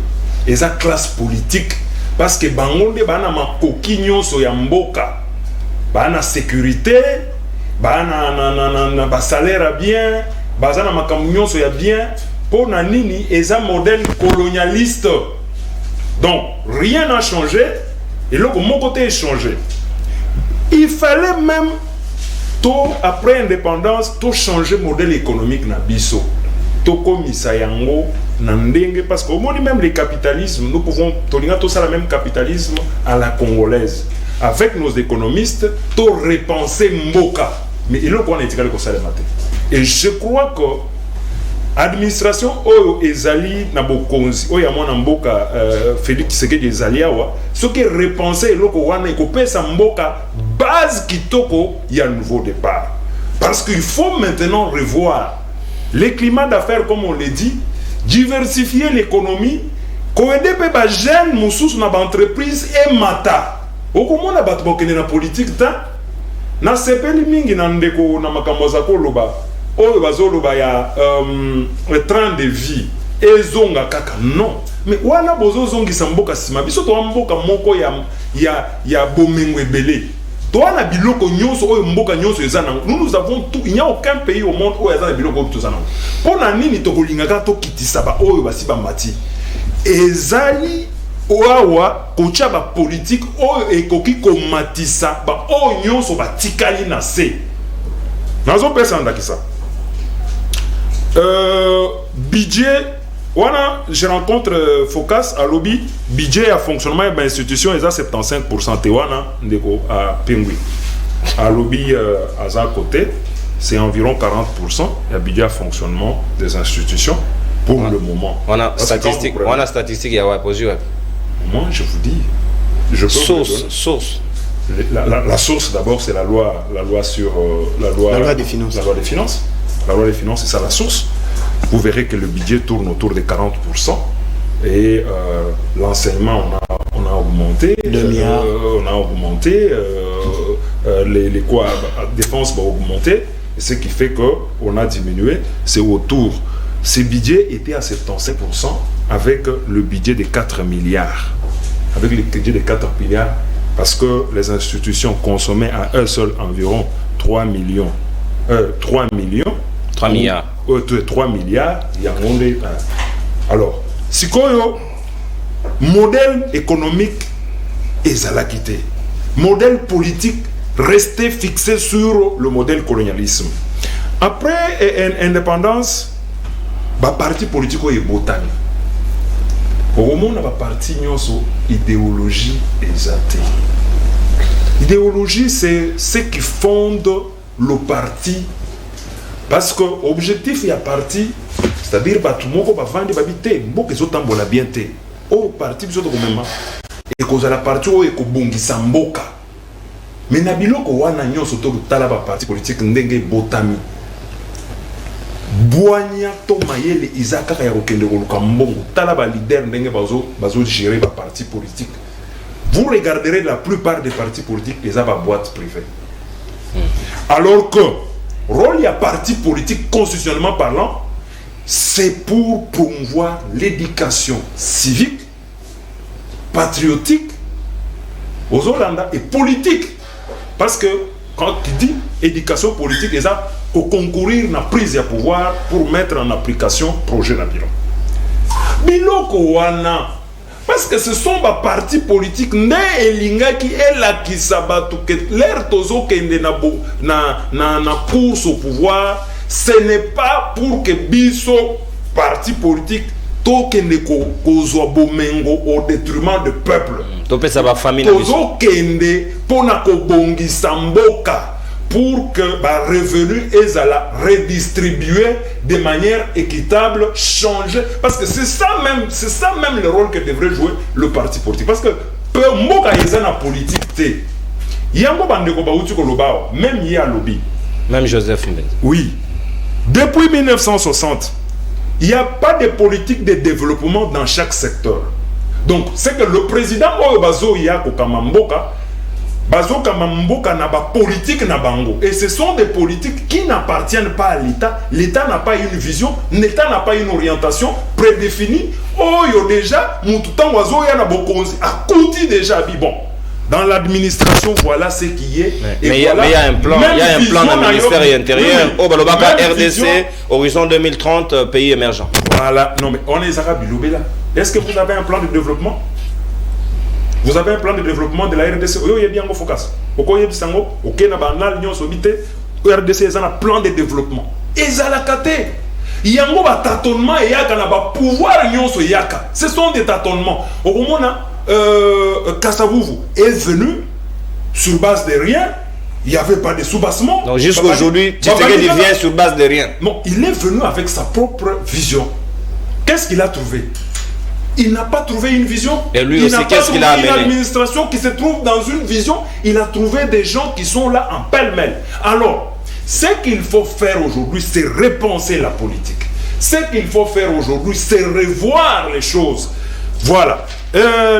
est la classe politique parce que bangonde bana makoki nyonso ya mboka bana sécurité bana ba salaire bien bazana makambo nyonso ya bien pour na nini eza modèle colonialiste. Donc rien n'a changé et là mon côté est changé. Il fallait même après indépendance, tout changer modèle économique na biso. Tout comme yango na ndenge parce qu'au moins même le capitalisme, nous pouvons tout ça le même capitalisme à la congolaise. Avec nos économistes, tout repenser mboka. Mais il faut qu'on ait comme ça le matin. Et je crois que administration oyo ezali na bokonzi oyo amona mboka Félix Tshisekedi ezali awa ce qui repenser loko wana ekopesa mboka base kitoko ya nouveau départ parce qu'il faut maintenant revoir les climats d'affaires comme on le dit, diversifier l'économie, koede pe ba jeune mususu na ba entreprise et mata okomona bato bokene na politique ta na sepeli mingi na ndeko na makambo za koloba oyo bazoloba ya train de vie ezonga kaka non mais wana bozo zongisa mboka sima biso to mboka moko ya bomengo ebele to wana biloko nyonso oyo mboka nyonso ezana nous avons tout, il n'y a aucun pays au monde oyo ezana biloko oyo tozana pona nini to kolingaka to kitisa ba oyo basi ba mati ezali oawa kocha ba politique oyo ekoki komatisa ba oyo nyonso batikali na se nazo pesa ndakisa budget wana je rencontre Focas à lobby budget à fonctionnement et institution est à 75% te wana ndeko à Pingui à lobby à za côté c'est environ 40% le budget à fonctionnement des institutions pour le moment. On a statistique il y a ouais posé ouais. Moi je vous dis je peux source la source d'abord c'est la loi sur la loi des finances. La loi des finances, c'est ça la source. Vous verrez que le budget tourne autour de 40%. Et l'enseignement, on a augmenté. 2 milliards. On a augmenté. Les quoi, la défense va augmenter. Ce qui fait qu'on a diminué. C'est autour. Ce budget était à 75% avec le budget de 4 milliards. Avec le budget de 4 milliards. Parce que les institutions consommaient à eux seuls environ 3 milliards. 3 milliards, il y a un monde. Alors, si quoi modèle économique est à la quitter, modèle politique resté fixé sur le modèle colonialisme. Après indépendance, le parti politique est botan. Au moment où le parti nyonso idéologie exaltée. Idéologie, c'est ce qui fonde le parti. Parce que l'objectif est parti, c'est-à-dire que tout le monde va vendre des habits, beaucoup de gens ont bien été. Au parti, ils ont même et cause la partie où est bongi samboka. Mais nabilo ko wana nyonso to talaba parti politique ndenge botami. Boanya to mayele izaka ya kokende koluka mbongo talaba leader ndenge bazo gérer ba parti politique. Vous regarderez la plupart des partis politiques les ba boîte privée. Alors que rôle y a parti politique constitutionnellement parlant, c'est pour promouvoir l'éducation civique, patriotique aux Hollandais et politique. Parce que quand tu dis éducation politique, c'est ça pour concourir à la prise de pouvoir pour mettre en application le projet de bilan. Biloko wana. Parce que ce sont des partis politiques ne elinga qui est là qui sabatu que l'air tozo kende na course au pouvoir, ce n'est pas pour que biso parti politique to kende ko bomengo au détriment du peuple. To pesa ba famille tozo kende pona ko bongi samboka pour que les revenus ezala redistribués de manière équitable, changer. Parce que c'est ça même le rôle que devrait jouer le parti politique. Parce que mboka ezana politique te. Yango bandeko ba uti ko lobao, même y a lobby. Même Joseph Mbeng. Oui. Depuis 1960, il n'y a pas de politique de développement dans chaque secteur. Donc, c'est que le président Oyobazo Yako Kamamboka Bazoka Mamboka n'a pas politique na bango. Et ce sont des politiques qui n'appartiennent pas à l'État. L'État n'a pas une vision, l'État n'a pas une orientation prédéfinie. Oh, yo déjà, Moutoutan Wazo Yana Bokonzi a côté déjà bon. Dans l'administration, voilà ce qui est. Mais il y a un plan, il y a un plan dans le ministère intérieur. Au Balobaka RDC, horizon 2030, pays émergent. Voilà. Non, mais on est Arabes là. Est-ce que vous avez un plan de développement? Vous avez un plan de développement de la RDC? Oui, il y a bien un focus. Pourquoi il y a bien un OK, na banal l'Union soviétique, RDC ils ont un plan de développement. Ils ont la caté. Il y a un tâtonnement et il y a un pouvoir l'Union soviétique. Ce sont des tâtonnements. Au moment où Kassavouvou est venu sur base de rien, il n'y avait pas de soubassement. Donc jusqu'à aujourd'hui, Tshisekedi vient sur base de rien. Non, il est venu avec sa propre vision. Qu'est-ce qu'il a trouvé? Il n'a pas trouvé une vision. Et lui aussi, qu'est-ce qu'il a amené? Une administration qui se trouve dans une vision. Il a trouvé des gens qui sont là en pêle-mêle. Alors, ce qu'il faut faire aujourd'hui, c'est repenser la politique. Ce qu'il faut faire aujourd'hui, c'est revoir les choses. Voilà.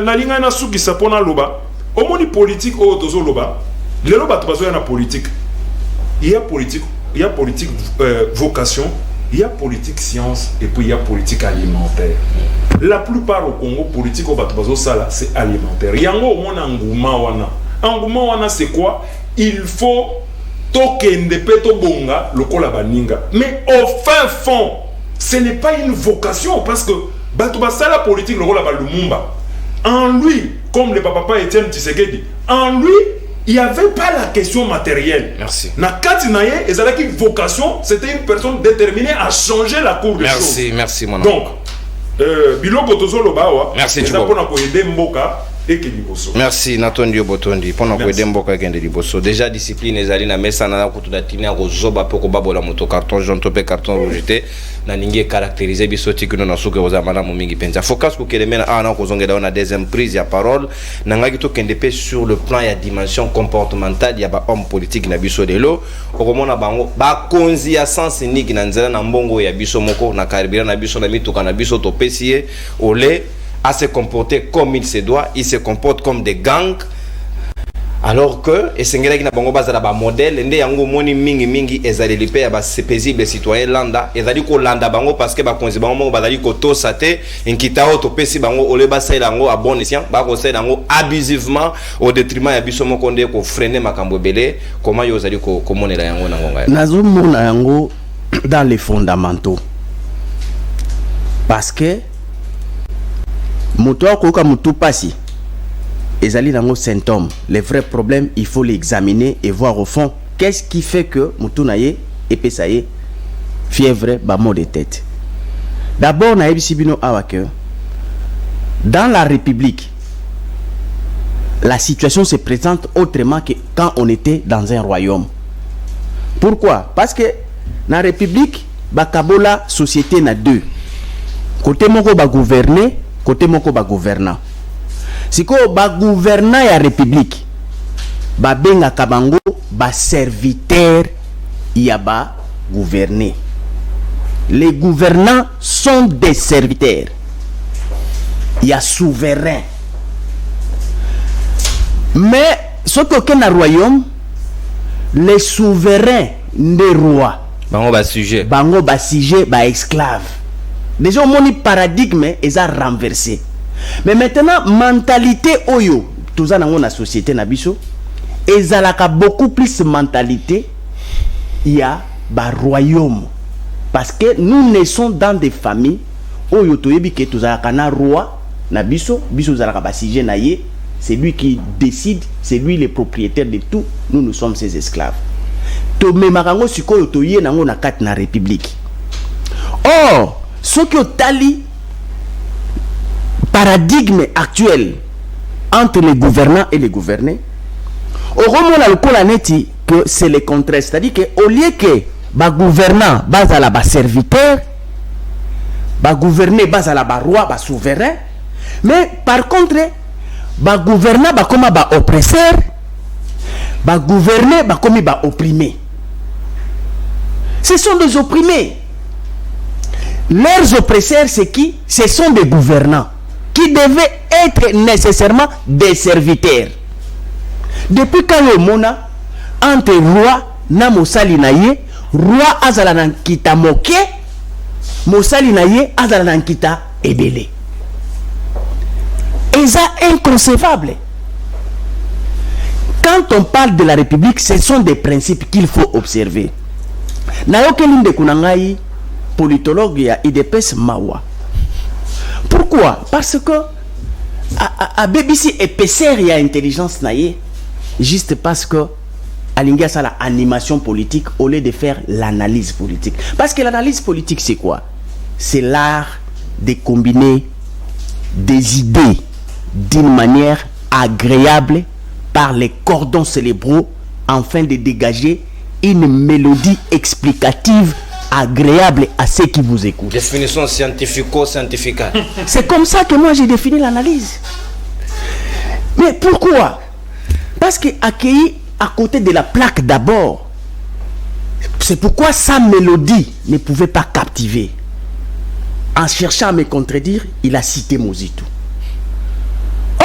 Nalinga na suki sapona loba. Omoni politique o tozo loba. Les lois il y a politique. Il y a politique vocation, il y a politique science et puis il y a politique alimentaire. La plupart au Congo, politique au Batubazo Sala, c'est alimentaire. Yango mon engouement wana. Engouement wana c'est quoi? Il faut tokende peto bonga lokola baninga. Mais au fin fond, ce n'est pas une vocation parce que Batubasala politique lokola ba Lumumba. En lui, comme le papa Étienne Tshisekedi, en lui, il n'y avait pas la question matérielle. Merci. Na Katinaye, et ça une vocation, c'était une personne déterminée à changer la cour des choses. Merci mon Donc, Biloko Tozolo Bawa, merci Mboka. Merci Natondi Botondi pour nous aider mboka kende liboso. Déjà discipline ezali na mesa na kutu datina rozoba poko babola moto carton jaune topé carton rouge na ningi caractériser biso tikino na suke ozamana mingi penza. Focus ko kelemena ana ko zongela na deuxième prise ya parole na ngaki to kende pe sur le plan ya dimension comportementale ya ba homme politique na biso delo okomona bango ba konzi ya sens unique na nzela na mbongo ya biso moko na karibira na biso na mituka na biso to pesie ole à se comporter comme il se doit, il se comporte comme des gangs. Alors que, et c'est un bon modèle, et yango moni mingi ezali lipe ya ba paisible citoyen landa, ezali ko landa bango parce que ba konzi bango bazali ko to sate, inkita auto pesi bango ole ba sai lango a bon escient, ba ko sai lango abusivement au détriment ya biso moko nde ko freiner makambo belé, comment yo zali ko monela yango na ngonga. Nazo mona yango dans les fondamentaux. Parce que moto akoka mutu pasi ezali nango symptôme. Les vrais problèmes, il faut l'examiner et voir au fond qu'est-ce qui fait que mutu naye epesaye fièvre ba mot de tête. D'abord na ebisibino awa que dans la République la situation se présente autrement que quand on était dans un royaume. Pourquoi? Parce que na République bakabola société na deux. Côté moko ba gouverner, côté moko ba gouvernant. Siko ba gouvernant ya République ba benga kabango ba serviteur ya ba gouverner. Les gouvernants sont des serviteurs. Il y a souverain. Mais ce qu'aucun royaume, les souverains des rois, bango ba sujet, ba esclave. Déjà au monde paradigme est renversé. Mais maintenant mentalité oyo tout ça dans la société na biso ezalaka beaucoup plus mentalité il y a ba royaume parce que nous naissons dans des familles oyo toyebi ke tout ça kana roi na biso zalaka ba sujet na ye, c'est lui qui décide, c'est lui le propriétaire de tout, nous sommes ses esclaves. To memakango sikoyo toye nango na kat na république. Or ce que tali paradigme actuel entre les gouvernants et les gouvernés, au moment que c'est le contraire, c'est-à-dire que au lieu que ba gouvernant base à la ba serviteur, ba gouverner base à la ba roi, ba souverain, mais par contre ba gouvernant ba comme ba oppresseur, ba gouverner ba comme ba opprimé. Ce sont des opprimés. Leurs oppresseurs, c'est qui? Ce sont des gouvernants qui devaient être nécessairement des serviteurs. Depuis quand le mona entre roi na mosali na ye, roi azala nan kita moke, mosali na ye azala nan kita ebele. Et ça inconcevable. Quand on parle de la République, ce sont des principes qu'il faut observer. Na yokelin de kunangai politologue ya IDPS Mawa. Pourquoi? Parce que à BBC épaisseur y a intelligence naïe juste parce que alinga ça la animation politique au lieu de faire l'analyse politique. Parce que l'analyse politique c'est quoi? C'est l'art de combiner des idées d'une manière agréable par les cordons cérébraux afin de dégager une mélodie explicative agréable à ceux qui vous écoutent. Définition scientifico-scientifique. C'est comme ça que moi j'ai défini l'analyse. Mais pourquoi? Parce que accueilli à côté de la plaque d'abord, c'est pourquoi sa mélodie ne pouvait pas captiver. En cherchant à me contredire, il a cité Mozito.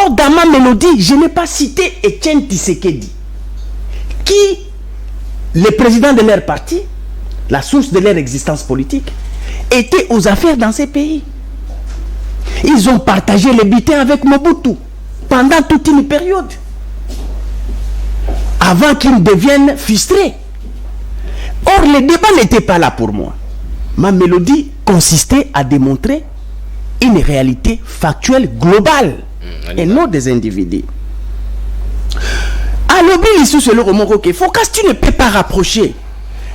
Or dans ma mélodie, je n'ai pas cité Étienne Tshisekedi. qui, les présidents de leur parti, la source de leur existence politique, étaient aux affaires dans ces pays. Ils ont partagé les butins avec Mobutu pendant toute une période, avant qu'ils deviennent frustrés. Or, le débat n'était pas là pour moi. Ma mélodie consistait à démontrer une réalité factuelle globale et non des individus. Alors, il faut que tu ne peux pas rapprocher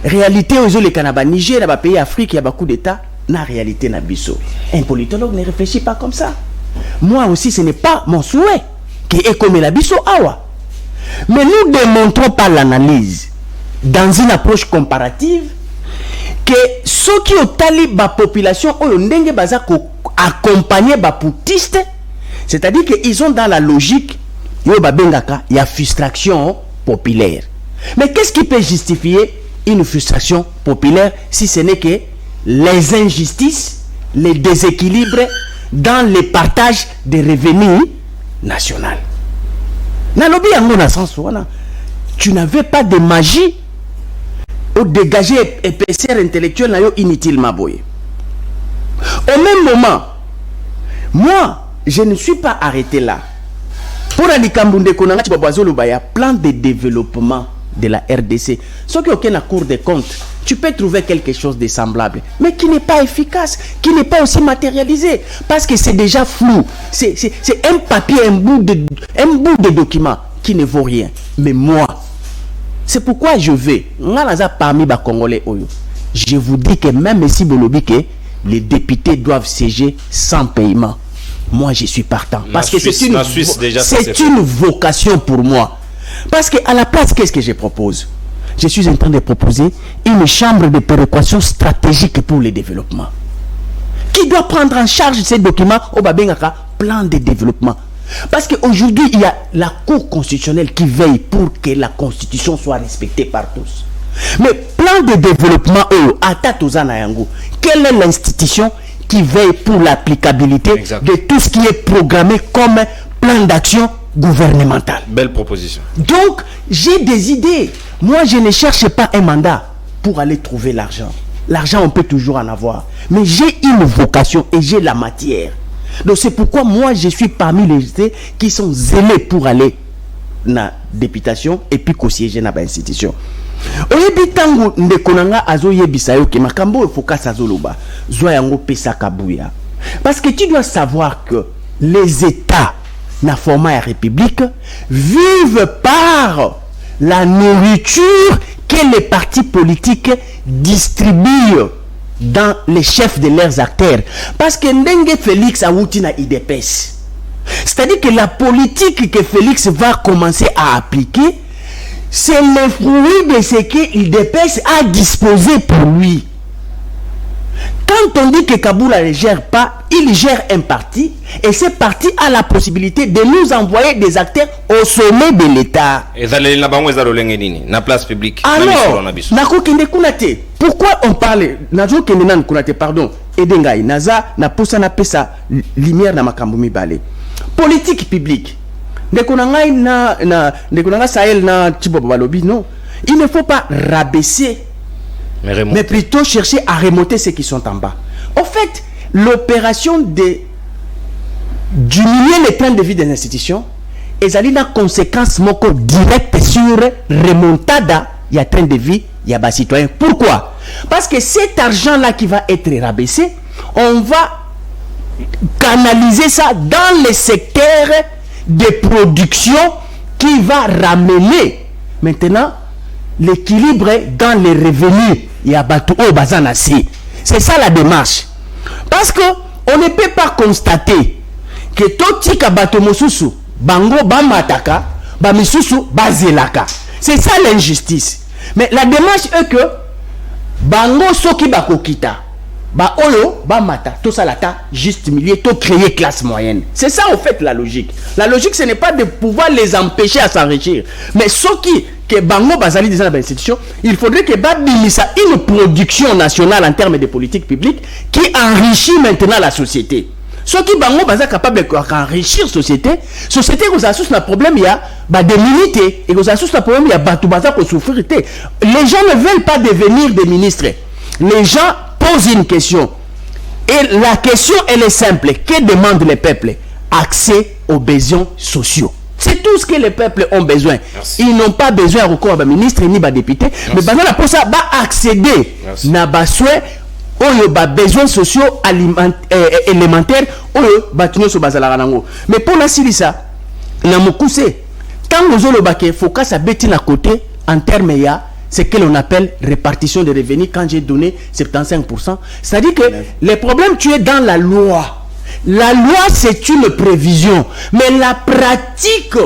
réalité aux les Canada, Niger, dans pays Afrique, il y a beaucoup d'États, la réalité n'a biso. Un politologue ne réfléchit pas comme ça. Moi aussi, ce n'est pas mon souhait qui est comme la biso awa. Mais nous démontrons par l'analyse, dans une approche comparative, que ceux qui ont tali la population ont accompagné les poutistes, c'est-à-dire qu'ils sont dans la logique, il y a frustration populaire. Mais qu'est-ce qui peut justifier une frustration populaire si ce n'est que les injustices, les déséquilibres dans le partage des revenus nationaux? Tu n'avais pas de magie au dégager épaisseur intellectuelle inutilement. Au même moment, moi, je ne suis pas arrêté là. Pour aller Kambunde Konanga, il y a plan de développement de la RDC. Ce qui est en Cour des comptes, tu peux trouver quelque chose de semblable, mais qui n'est pas efficace, qui n'est pas aussi matérialisé, parce que c'est déjà flou. C'est un papier, un bout de document qui ne vaut rien. Mais moi, c'est pourquoi je vais, parmi les Congolais, je vous dis que même si les députés doivent siéger sans paiement, moi je suis partant. Parce que c'est une vocation pour moi. Parce qu'à la place, qu'est-ce que je propose? Je suis en train de proposer une chambre de péréquation stratégique pour le développement, qui doit prendre en charge ces documents au Babengaka plan de développement. Parce qu'aujourd'hui, il y a la Cour constitutionnelle qui veille pour que la Constitution soit respectée par tous. Mais plan de développement, quelle est l'institution qui veille pour l'applicabilité de tout ce qui est programmé comme plan d'action gouvernemental? Belle proposition. Donc, j'ai des idées. Moi, je ne cherche pas un mandat pour aller trouver l'argent. L'argent, on peut toujours en avoir. Mais j'ai une vocation et j'ai la matière. Donc, c'est pourquoi moi, je suis parmi les idées qui sont zélés pour aller dans la députation et puis co-siéger dans l'institution. Parce que tu dois savoir que les États dans le format république vivent par la nourriture que les partis politiques distribuent dans les chefs de leurs acteurs. Parce que Ndenge Félix a outina IDPS. C'est-à-dire que la politique que Félix va commencer à appliquer, c'est le fruit de ce que IDPS a disposé pour lui. Quand on dit que Kaboula ne gère pas, il gère un parti et ce parti a la possibilité de nous envoyer des acteurs au sommet de l'État. Na place publique. Alors, pourquoi on parle pardon, Edengai, Naza, na posa na pesa lumière na makambumi bale. Politique publique. Sahel na Tibobalobi, non. Il ne faut pas rabaisser, mais plutôt chercher à remonter ceux qui sont en bas. En fait, l'opération de diminuer les trains de vie des institutions et ça a une conséquence directe sur remontada, il y a train de vie, il y a bas citoyens. Pourquoi? Parce que cet argent-là qui va être rabaissé, on va canaliser ça dans les secteurs de production qui va ramener maintenant l'équilibre dans les revenus. Il y a bateau au bazanasi. C'est ça la démarche. Parce que on ne peut pas constater que tout ka bateau mosusu bango bamataka ba misusu bazelaka. C'est ça l'injustice. Mais la démarche est que bango soki bakokita ba oyo ba mata tout ça lata juste milieu to créer classe moyenne. C'est ça en fait la logique. La logique ce n'est pas de pouvoir les empêcher à s'enrichir, mais ceux qui que bango bazali dans l'institution, il faudrait que babimisa une production nationale en termes de politique publique qui enrichit maintenant la société. ceux qui bango baza capable d'enrichir société que ça sous un problème il y a des militaires et que ça sous un problème il y a batou baza ko souffrir. Les gens ne veulent pas devenir des ministres. Les gens posent une question et la question elle est simple. Que demandent les peuples? Accès aux besoins sociaux. C'est tout ce que les peuples ont besoin. Merci. Ils n'ont pas besoin de recours à ministre ni à député, mais maintenant pour ça accéder na besoin besoins sociaux élémentaires mais pour la ça na mokuse quand nous avons le focus à bêter à côté en termes c'est ce que l'on appelle répartition des revenus. Quand j'ai donné 75%, c'est-à-dire que les problèmes tu es dans la loi. La loi c'est une prévision, mais la pratique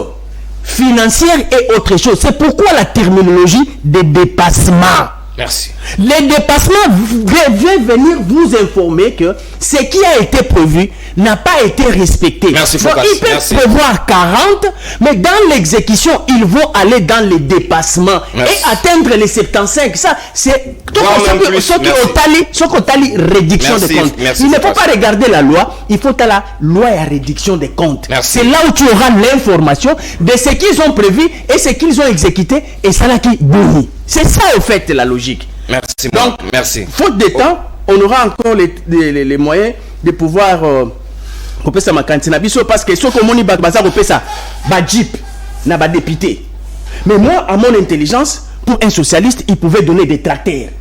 financière est autre chose. C'est pourquoi la terminologie des dépassements. Merci. Les dépassements vont venir vous informer que ce qui a été prévu n'a pas été respecté. Merci, donc ils peuvent prévoir 40, mais dans l'exécution, ils vont aller dans les dépassements et atteindre les 75. Ça, c'est ce qu'on tali réduction des comptes. Il ne faut pas regarder la loi, il faut la loi et réduction des comptes. C'est là où tu auras l'information de ce qu'ils ont prévu et ce qu'ils ont exécuté et ça là qui bouille. C'est ça au fait la logique. Merci. Donc, merci. Faute de temps, on aura encore les moyens de pouvoir couper ça ma cantine parce que ce que mon baza couper ça ba jeep na ba député. Mais moi à mon intelligence pour un socialiste, il pouvait donner des tracteurs.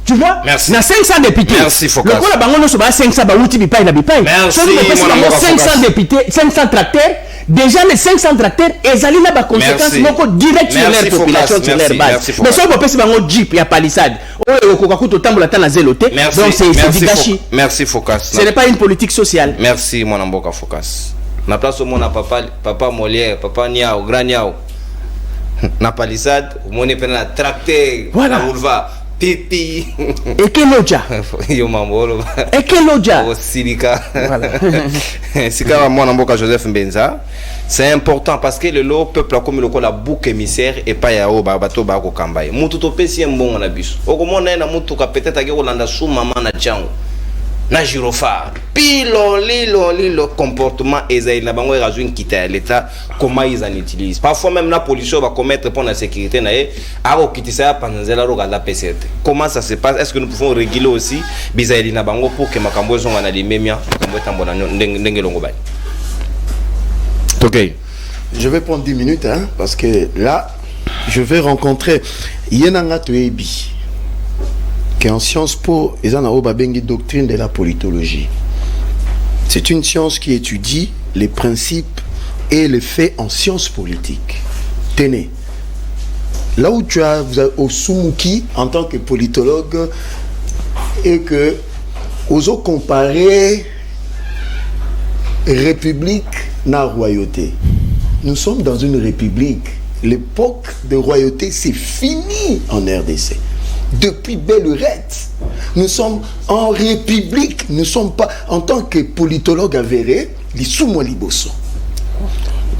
Tu vois? Merci. Na 500 députés. Merci Focas. Le quoi la bango no so ba 500 ba outi bipai na bipai. Merci. 500 députés, 500 tracteurs. Déjà les 500 tracteurs ils allaient là bas conséquences moko direct sur leur population sur leur base. Mais ça on peut bango jeep ya palissade. Oh kokakuto tambola ta na zeloté. Donc c'est du gâchis. Merci Focas. Ce n'est pas une politique sociale. Merci mon amboka Focas. Na place au mon papa Molière, papa Niao, grand Niao. Na palissade, mon épena na tracteur. Voilà. Pipi. Et quel oja? Yo mamolo. Et quel oja? O silika. Voilà. Sika mon amboka Joseph Mbenza. C'est important parce que le peuple a comme le bouc émissaire et pas yao bato ba ko kambaye. Mutu to pesi mbongo na biso. Okomona na mutu ka peut-être ake kolanda sou mama na chango. Na girofa. Lilo comportement esaï na bango razouin quitter l'état comment ils en utilisent. Parfois même la police va commettre pour la sécurité na aro quitter ça panzela ro la PCT. Comment ça se passe? Est-ce que nous pouvons réguler aussi bizaïli na bango pour que makambo zonga na limemia makambo tambona ndenge longo bai. Ok. Je vais prendre 10 minutes, hein, parce que là, je vais rencontrer Yenanga Tuebi, qui est en Sciences Po, et en Bengi doctrine de la politologie. C'est une science qui étudie les principes et les faits en sciences politiques. Tenez, là où tu as au Sumuki en tant que politologue, et que oso comparer république na royauté. Nous sommes dans une république. L'époque de royauté, c'est fini en RDC. Depuis belle lurette, nous sommes en république. Nous ne sommes pas, en tant que politologue avéré, les sous-moi liboso.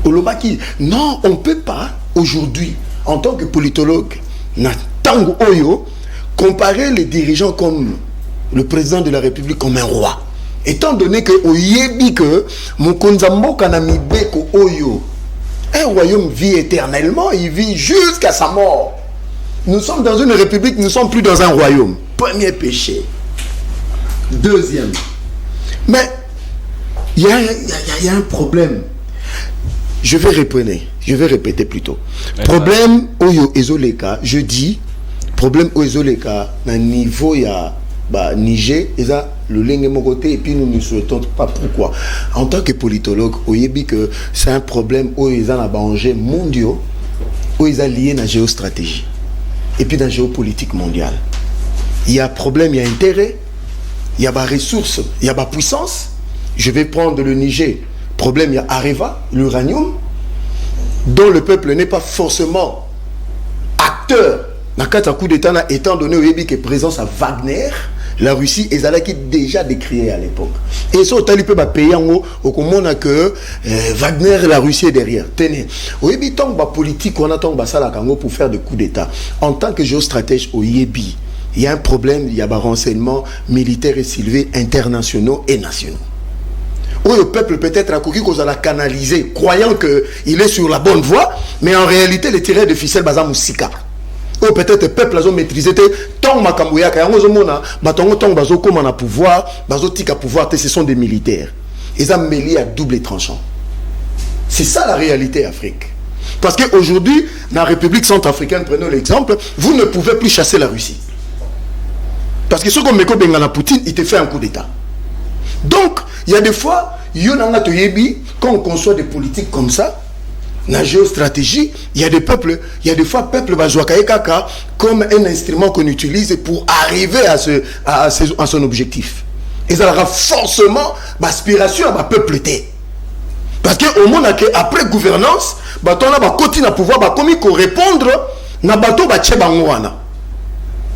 Non, on ne peut pas, aujourd'hui, en tant que politologue, na tango oyo, comparer les dirigeants comme le président de la République comme un roi. Étant donné que oyebi que Mukonzambo Kanamibeko Oyo, un royaume vit éternellement, il vit jusqu'à sa mort. Nous sommes dans une république, nous ne sommes plus dans un royaume. Premier péché. Deuxième. Mais il y a un problème. Je vais répéter plutôt. Problème Oyo Ezoleka, je dis, problème Oyo Ezoleka, à niveau il y a Niger, et ça, le lingue mon côté, et puis nous ne souhaitons pas pourquoi. En tant que politologue, oyebi que c'est un problème où ils ont enjeux mondiaux, où ils ont lié la géostratégie, et puis dans la géopolitique mondiale. Il y a problème, il y a intérêt, il y a ressources, il y a puissance. Je vais prendre le Niger. Problème, il y a Areva, l'uranium, dont le peuple n'est pas forcément acteur. Dans le coup d'État, étant donné oyebi que présence à Wagner, la Russie est déjà décriée à l'époque. Et ça, on peut payer au comment que Wagner, la Russie est derrière. Tenez, au Yébi, tant que politique, on attend pour faire des coups d'État. En tant que géostratège au Yébi, il y a un problème, il y a des renseignements militaires et civils internationaux et nationaux. où le peuple peut-être a coquille qu'on a canalisé, croyant qu'il est sur la bonne voie, mais en réalité, les tireurs de ficelle, bazam moussika. Ou peut-être le peuple a maîtrisé, tant Makambouya, car on a batongo tant bazo comme on a pouvoir, bazo tika pouvoir, ce sont des militaires. Ils ont mêlé à double tranchant. C'est ça la réalité Afrique. Parce qu'aujourd'hui, dans la République centrafricaine, prenons l'exemple, vous ne pouvez plus chasser la Russie. Parce que ce qu'on met comme Bengana Poutine, il te fait un coup d'État. Donc, il y a des fois, quand on conçoit des politiques comme ça, dans la géostratégie, il y a des peuples, il y a des fois, peuple Kaka comme un instrument qu'on utilise pour arriver à son objectif. Et ça aura forcément l'aspiration à peupleté. Parce qu'au monde, après gouvernance, on a continué à pouvoir répondre à bateau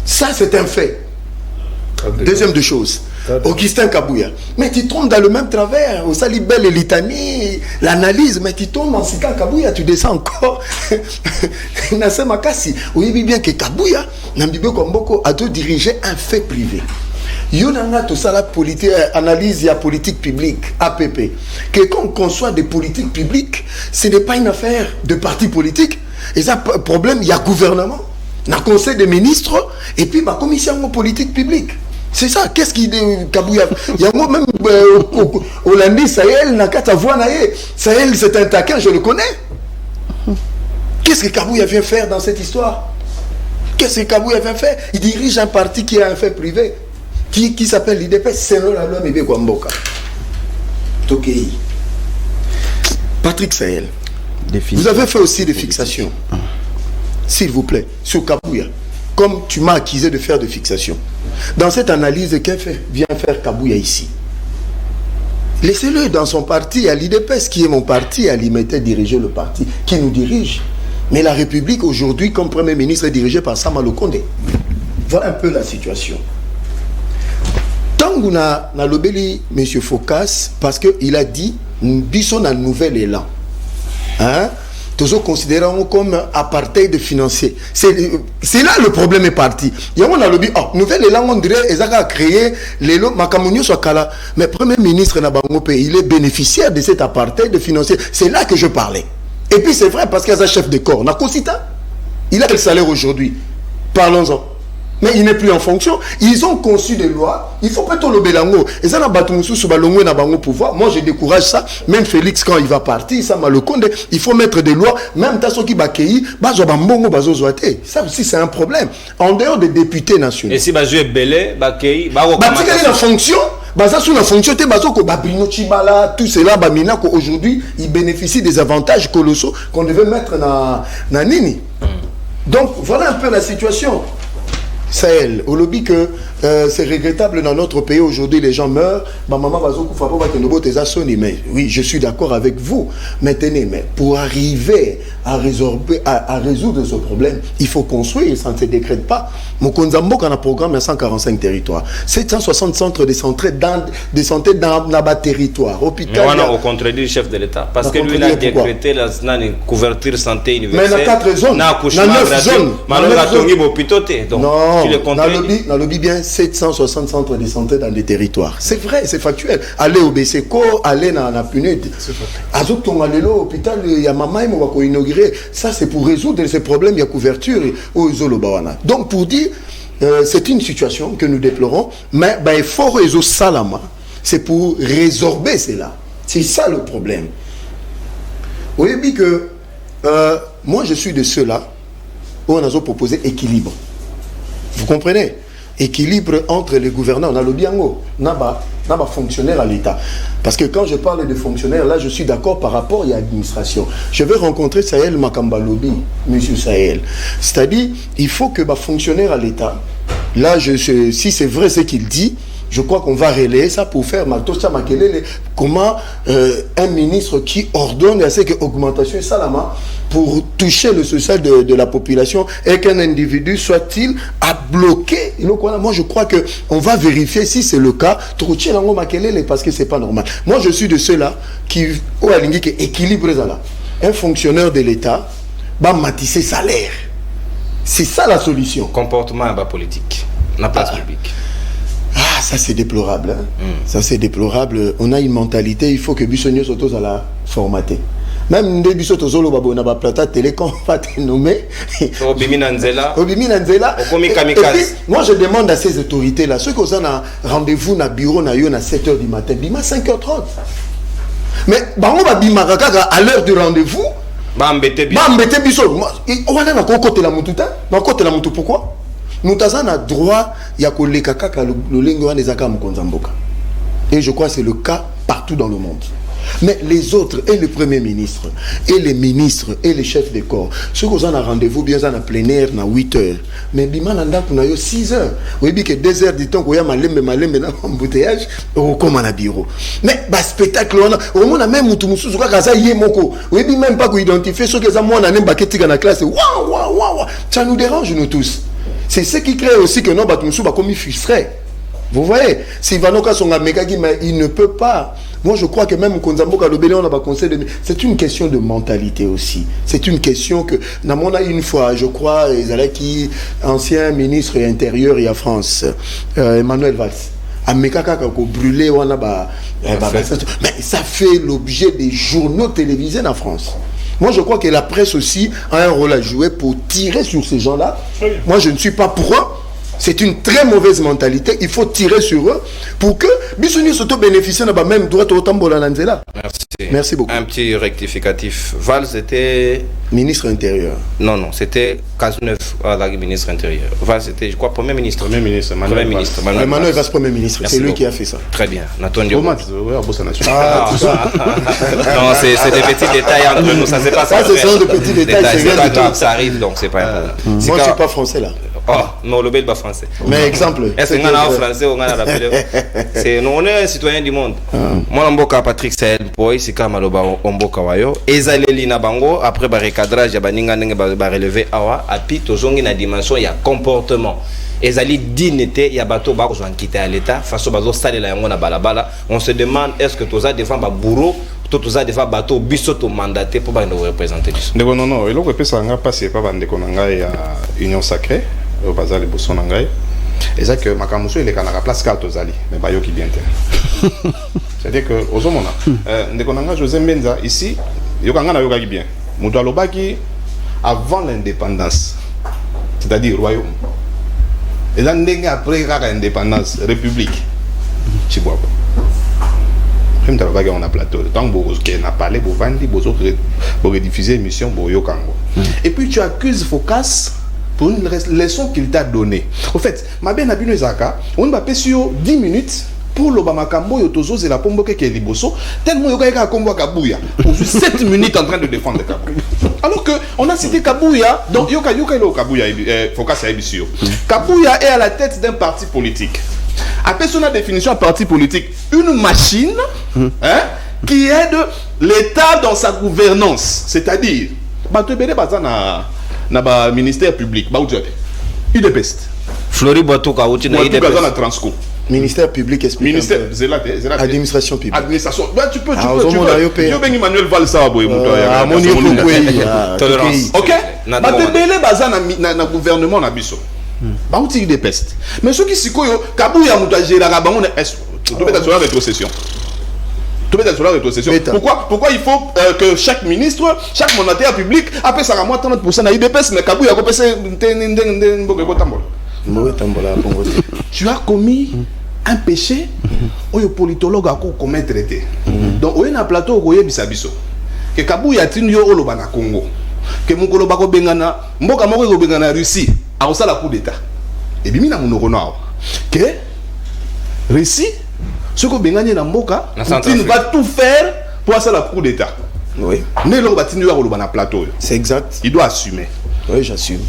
ça, c'est un fait. Deuxième de choses, Augustin Kabouya. Mais tu tombes dans le même travers, au Salibel et Litanie, l'analyse, mais tu tombes en citant Kabouya, tu descends encore. Oui, bien que Kabouya, Nambibé Komboko a dû diriger un fait privé. Yonanga tout ça la politique, analyse il y a politique publique, APP. Que quand on conçoit des politiques publiques, ce n'est pas une affaire de parti politique. Et ça, problème, il y a gouvernement, il y a conseil des ministres, et puis ma commission politique publique. C'est ça. Qu'est-ce qu'il dit Kabouya? Il y a moi même Hollandi, Sahel, Nakata Voanaye. Sahel, c'est un taquin, je le connais. Qu'est-ce que Kabouya vient faire dans cette histoire? Qu'est-ce que Kabouya vient faire? Il dirige un parti qui a un fait privé. Qui s'appelle l'IDP, c'est la loi Mébé Kwamboka. Tokei. Patrick Sahel. Vous avez fait aussi des fixations. S'il vous plaît, sur Kabouya. Comme tu m'as accusé de faire des fixations. Dans cette analyse, qu'est-ce que vient faire Kabouya ici? Laissez-le dans son parti, à l'IDPS, qui est mon parti, à l'IMET diriger le parti, qui nous dirige. Mais la République, aujourd'hui, comme Premier ministre, est dirigée par Sama Lukonde. Voilà un peu la situation. Tant qu'on a lobeli M. Focas, parce qu'il a dit, nous sommes un nouvel élan. Hein? Toujours considérons comme apartheid financier. C'est là le problème est parti. Il y a un lobby, nouvel élan, on dirait, ils ont créé les lots, Makamounio Sokala. Mais Premier ministre Nabangopé, il est bénéficiaire de cet apartheid financier. C'est là que je parlais. Et puis c'est vrai, parce qu'il y a un chef de corps. Nakosita, il a quel salaire aujourd'hui? Parlons-en. Mais il n'est plus en fonction. Ils ont conçu des lois. Il faut plutôt le bélango. Et ça n'a pas tout sous balongo n'a pas pouvoir. Moi, je décourage ça. Même Félix, quand il va partir, ça m'a le compte. Il faut mettre des lois. Même Tasso qui bakei, bazobambongo bazozoate. Ça aussi, c'est un problème. En dehors des députés nationaux. Et si bazou est belé, bakei, la fonction. Baza sous la fonction, tout cela, aujourd'hui, ils bénéficient des avantages colossaux qu'on devait mettre dans Nini. Donc, voilà un peu la situation. Sahel, au lobby que c'est regrettable dans notre pays aujourd'hui, les gens meurent. Ma maman va mais oui, je suis d'accord avec vous. Maintenant, mais pour arriver à résoudre ce problème, il faut construire, ça ne se décrète pas. Mokonzambo a un programme à 145 territoires, 760 centres de santé dans le territoire. Hôpital. Mais on a au contredit le chef de l'État. Parce que lui, il a décrété la couverture santé universelle. Mais dans 4 zones. Dans 9 zones. Non. Dans le bien 760 centres de santé dans les territoires. C'est vrai, c'est factuel. Allez au BCCO, allez dans la PNUD. Azoton allez là, hôpital, il y a maman, il va inaugurer. Ça, c'est pour résoudre ces problèmes, il y a couverture aux Zolobawana. Donc, pour dire, c'est une situation que nous déplorons, mais il faut résoudre Salama. C'est pour résorber cela. C'est ça le problème. Vous voyez bien que moi, je suis de ceux-là où on a proposé équilibre. Vous comprenez? Équilibre entre les gouvernants. On a le biango, n'a pas fonctionnaire à l'État. Parce que quand je parle de fonctionnaires, là, je suis d'accord par rapport à l'administration. Je vais rencontrer Sahel Makamba Lobby, monsieur Sahel. C'est-à-dire, il faut que fonctionnaire à l'État, là, si c'est vrai ce qu'il dit, je crois qu'on va relayer ça pour faire comment un ministre qui ordonne à ce que l'augmentation est salama pour toucher le social de la population et qu'un individu soit-il à bloquer. Moi, je crois qu'on va vérifier si c'est le cas parce que c'est pas normal. Moi, je suis de ceux-là qui équilibre ça. Un fonctionnaire de l'État va matisser salaire. C'est ça la solution. Comportement politique, la place publique. ça c'est déplorable. Hein? Ça c'est déplorable. On a une mentalité, il faut que Bissonio Sotos à la formater. Même des Bissonio Sotos on a plata télé quand on va te nommer. Obimi Nanzela. Moi je demande à ces autorités là, ceux qui ont un rendez-vous dans le bureau à 7h du matin, bima 5h30. Mais on va bima à l'heure du rendez-vous. Bambete Bissonio. On va dans côté la mututa. Dans côté la mutu pourquoi? Nous avons droit à le lingua des akam konzamboka. Et je crois que c'est le cas partout dans le monde. Mais les autres, et le Premier ministre, et les ministres, et les chefs de corps, ceux qui ont un rendez-vous, bien en plein air, à 8 heures. Mais Bimananda, on a 6 heures. Vous voyez que 2 heures du temps, il y a malem dans l'embouteillage, on comme à bureau. Mais, spectacle, on a même Moutoumoussou, je crois que ça y est, moko. Vous voyez même pas qu'on identifie ceux qui ont un baquetique dans la classe. Waouh. Ça nous dérange, nous tous. C'est ce qui crée aussi que non, Batumsou va comme il frustrait. Vous voyez, si Vanoka son Megagi, mais il ne peut pas. Moi, je crois que même Konzamboka Lobélé, on a pas conseil de. C'est une question de mentalité aussi. C'est une question que, on a une fois, je crois, qui ancien ministre intérieur et à France, Emmanuel Valls. À Mekaka, quand on brûlait, on a mais ça fait l'objet des journaux télévisés en France. Moi, je crois que la presse aussi a un rôle à jouer pour tirer sur ces gens-là. Oui. Moi, je ne suis pas pour eux. C'est une très mauvaise mentalité. Il faut tirer sur eux pour que Bissonio Soto bénéficie de même droit au Tambola Nanzela. Merci beaucoup. Un petit rectificatif. Valls était ministre intérieur. Non, c'était Cazeneuve, ministre intérieur. Valls était, je crois, Premier ministre. Emmanuel Valls, Premier ministre. C'est lui qui a fait ça. Très bien. Non, c'est des petits détails entre nous. Ça, c'est pas ça. Ce sont des petits détails. C'est pas grave, ça arrive, donc c'est pas un problème. Moi, je suis pas français là. Oh, non, le bel pas français. Mais exemple. Est-ce qu'on a un français ou on a un appelé? On est un citoyen du monde. Moi, Mboka Patrick Sahel Boy, c'est comme Maloba Mboka Wayo. Ezaleli na bango, après le recadrage, baninga ba relevé awa, api tozongi na dimension, il y a comportement. Ezali dignité, il y a bateau ba ko quitter à l'état, face au bateau stade la yango na balabala. On se demande est-ce que toza défend ba bourreau, toza défend bateau bisoto mandaté pour ba nous représenter. Non, et l'autre peut ça nga passer pas bande ko nga ya union sacrée. Au bazar les bossons n'angai et ça que makamuso il est quand la place carte aux alliés mais bayo qui bien c'est-à-dire que aux hommes on José Menza ici yokanga na yoka qui bien muto alobaki avant l'indépendance c'est-à-dire royaume et là ndenge après l'indépendance république chibwa même dans le on a plateau tant que n'a parlé pour vendre pour rediffuser émission pour yokango et puis tu accuses Focas pour une leçon qu'il t'a donnée. Au fait, ma bien Nabino Ezaka, on va passer sur 10 minutes pour l'Obama Kambo Yotozo et la Pombo qui est liboso, tellement Yoka Kombo Kabouya. On joue 7 minutes en train de défendre Kabouya. Alors que on a cité Kabouya, donc Yoka Kabouya, Focas à Ebisio. Kabouya est à la tête d'un parti politique. Après son définition de parti politique, une machine qui aide l'État dans sa gouvernance. C'est-à-dire, na ministère public ba ujabe UDPS Flori Batuka uti na UDPS na Transco ministère public explique ministère administration publique tu peux yo bengi Emmanuel Valls ça boy tolérance OK ba tebele baza na gouvernement na biso ba uti UDPS mais ceux qui sikoyo Kabouya muta gérera ba on est to beta sur la rétrocession. Pourquoi il faut que chaque ministre, chaque mandataire public appelle ça à moi 30% à IDPS, mais Kabouya a passé tu as commis un péché où le politologue a commis un traité. Donc, on a un plateau où il y a bisabiso. Que Kabouya a tenu au Lobana Congo. Que mon Kolobako Bengana, Mboka Moko Bengana Russie, a aussi la coup d'État. Et bien, il y a un que Russie. Ce que Bengani na Mboka, Poutine va tout faire pour faire la coup d'État. Oui. Plateau. C'est exact. Il doit assumer. Oui, j'assume.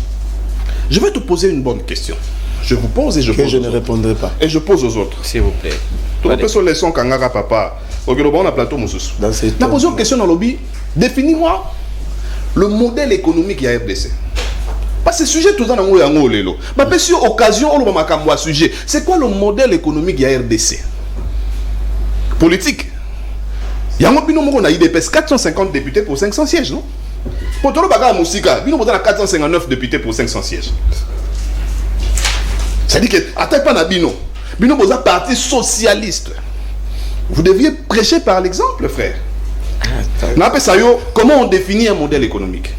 Je vais te poser une bonne question. Je vous pose et je pose. Je ne répondrai pas. Et je pose aux autres. S'il vous plaît. Tu peux sur les sons Kangara papa. Ok, on a plateau Moussous. Je pose une question dans le lobby. Définis-moi le modèle économique de la RDC. Parce que ce sujet tout ça dans le lelo. Mais sur occasion on va m'accamer sujet. C'est quoi le modèle économique de la RDC? Politique. Il y a un IDPS 450 députés pour 500 sièges, non? Pour tout le bagage à Moussika, il y a 459 députés pour 500 sièges. C'est-à-dire que, attaque pas Nabino. Bino boza parti socialiste. Vous deviez prêcher par l'exemple, frère. Comment on définit un modèle économique?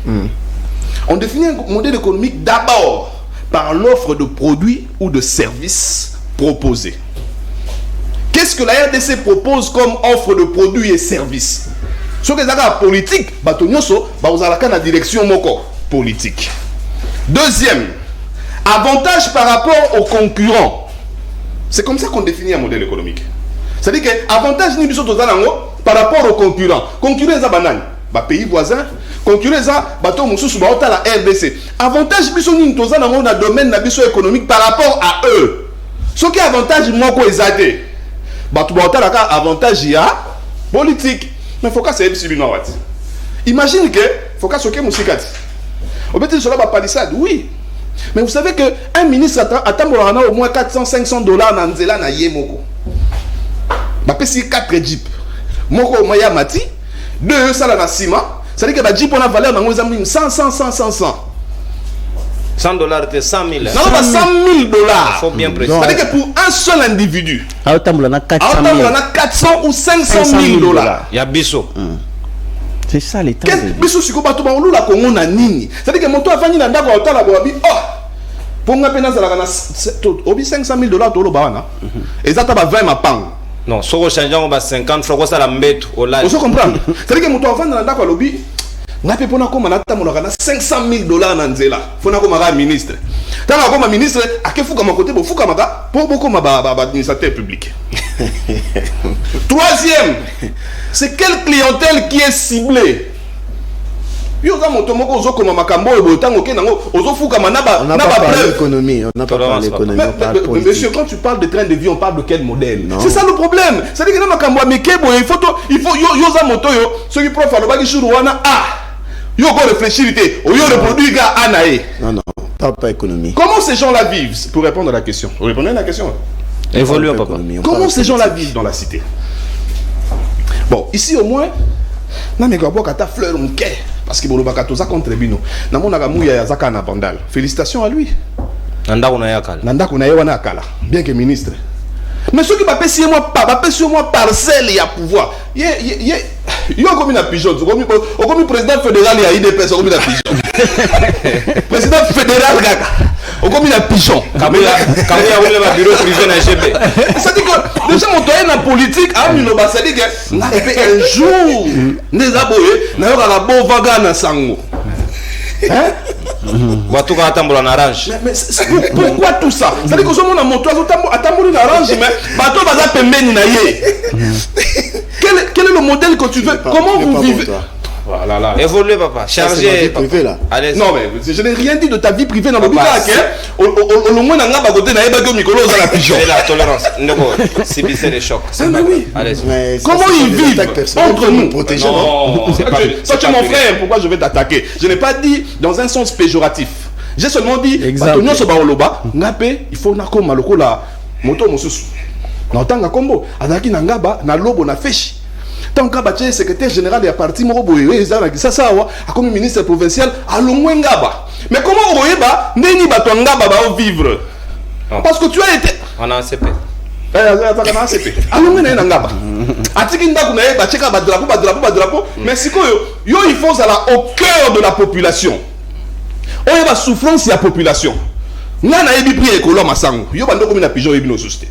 On définit un modèle économique d'abord par l'offre de produits ou de services proposés. Qu'est-ce que la RDC propose comme offre de produits et services? Ce que la politique, vous avez la direction politique. Deuxième, avantage par rapport aux concurrents. C'est comme ça qu'on définit un modèle économique. C'est-à-dire que avantage par rapport aux concurrents. Concurrents, c'est banane. Pays voisins, concurrents, c'est la RDC. Avantage dans le domaine économique par rapport à eux. Ce qui est avantage, avantage politique. Mais il faut que ça soit imagine que il faut que ça soit musical. On peut dire cela va palissade, oui. Mais vous savez qu'un ministre attend au moins 400-500 dollars dans Nzela na Yemoko. Si 4 jeeps. Moko Maya Mati, 2 ça na ciment. Ça veut dire que la jeep on a valeur dans 100. 100 dollars, c'est 100 000. Non, 100 000 dollars. Il faut bien préciser. C'est-à-dire que pour un seul individu, on a 400 ou 500 000 dollars. Il y a Bisso. C'est ça l'état. Bisso, c'est quoi? C'est-à-dire que mon toit a fini dans la hôtel à Boabi. Oh! Pour nga pena zala kana 500 000 dollars tolo bana. Et ça t'a 20 mapang. Non, si on change on va 50 francs ça la mbet au live. Vous comprenez? C'est-à-dire que mon toit a fini dans la lobby. Nga pe pona ko manata monaka 500 000 dollars na nzela. Fona ko mara ministre. Tanga ko ma ministre akefuka makote bo fuka maka pour beaucoup ma administrateur public. Troisième, c'est quelle clientèle qui est ciblée? On n'a pas parlé d'économie. On n'a pas parlé d'économie. Monsieur, quand tu parles de train de vie, on parle de quel modèle? C'est ça le problème. C'est-à-dire que il faut ceux qui profitent il faut réfléchir. Non, pas économie. Comment ces gens-là vivent? Pour répondre à la question. Vous répondez à la question? Évolue, papa. Comment ces gens-là vivent dans la cité? Bon, ici au moins, non mais quand tu as fleur on quai parce que bolobaka toza contre bino. Na mona ga muya ya zaka na bandal. Félicitations à lui. Nanda kuna yakala. Nanda kuna yewana akala. Bien que ministre. Mais ceux qui va payer moi pas, va payer moi parcelle et à pouvoir. Yo comme une pigeon, comme président fédéral ya IDPS comme une pigeon. Président fédéral gaga. Comme une pigeon. Kamuya wule bureau privé na GB. Ça dit que déjà mon doyen en politique a mis le bas, ça dit que un jour les aboyés na yo la bon vaga na sango. Hein? Watuka atambola na orange. Mais pourquoi tout ça? Ça dit que on a monté atambola na orange mais bato baza pembeni na ye. Quel est le modèle que tu veux? Comment vous vivez? Voilà, là. Évoluez, papa. Chargez. Allez. Non, mais je n'ai rien dit de ta vie privée dans le but. Au moins, on a pas côté n'a pas de micro dans la pigeon. C'est la tolérance. C'est bien les chocs. Oui. Allez. Comment ils vivent entre nous? Non. Ça, tu es mon frère. Pourquoi je vais t'attaquer? Je n'ai pas dit dans un sens péjoratif. J'ai seulement dit. Il faut nako maloko la moto mosusu. N'entends combo. Adaki nangaba na lobo na feshi. Tant que secrétaire général de la partie comme ministre provincial à Longwengaba. Mais comment vous voyez Neni Batongaba va vivre? Parce que tu as été. On a ACP. Mais c'est quoi? Il faut au cœur de la population. On a la souffrance de la population. On a eu pris écolo masango. Il y a un pigeon et une société.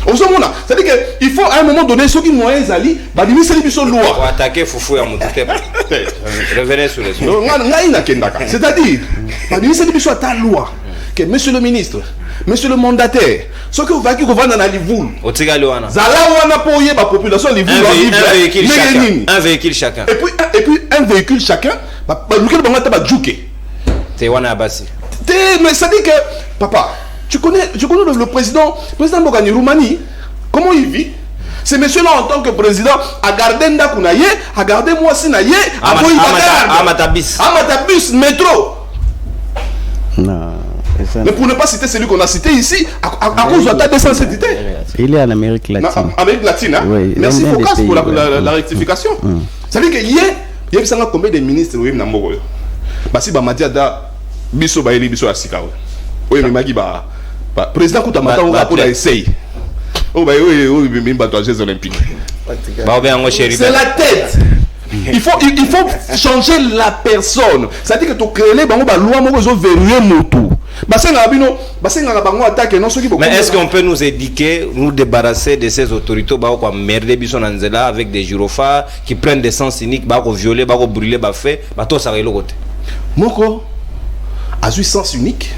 C'est-à-dire qu'il faut à un moment donné ceux qui moyens ali c'est loi. Pour attaquer Foufou et Moutoute. Revenez sur les autres. C'est-à-dire c'est ta loi que monsieur le ministre, monsieur le mandataire, ceux qui vont dans la Livoul. Population un véhicule chacun. Et puis un véhicule chacun. Mais ça dit que papa, tu connais le président Bogani Roumani, comment il vit? Ce monsieur-là, en tant que président, a gardé Ndakunaye, a gardé Moissinaye, a Amatabus, métro. Non. Mais pour ne pas citer celui qu'on a cité ici, à cause de ta désensibilité. Il est en Amérique latine. Amérique latine, hein? Oui, merci Focas pour la rectification. Ça veut dire qu'il y a combien de ministres qui ont été Basi Bamadiada, Bisso Baeli, Bisso Asika. Oui, mais Magi président Koutamata on va pour essayer. Oh bah oui, même pas aux Jeux Olympiques. C'est la tête. Il faut changer la personne. C'est-à-dire que tu crées les bango ba loi mo zo verrouiller moto. Mais est-ce qu'on peut nous éduquer, nous débarrasser de ces autorités qui merder bisonanzela avec des gyrophares qui prennent des sens cyniques, qui violer, qui brûler, qui faire, tout ça est le côté. Moko a eu sens unique.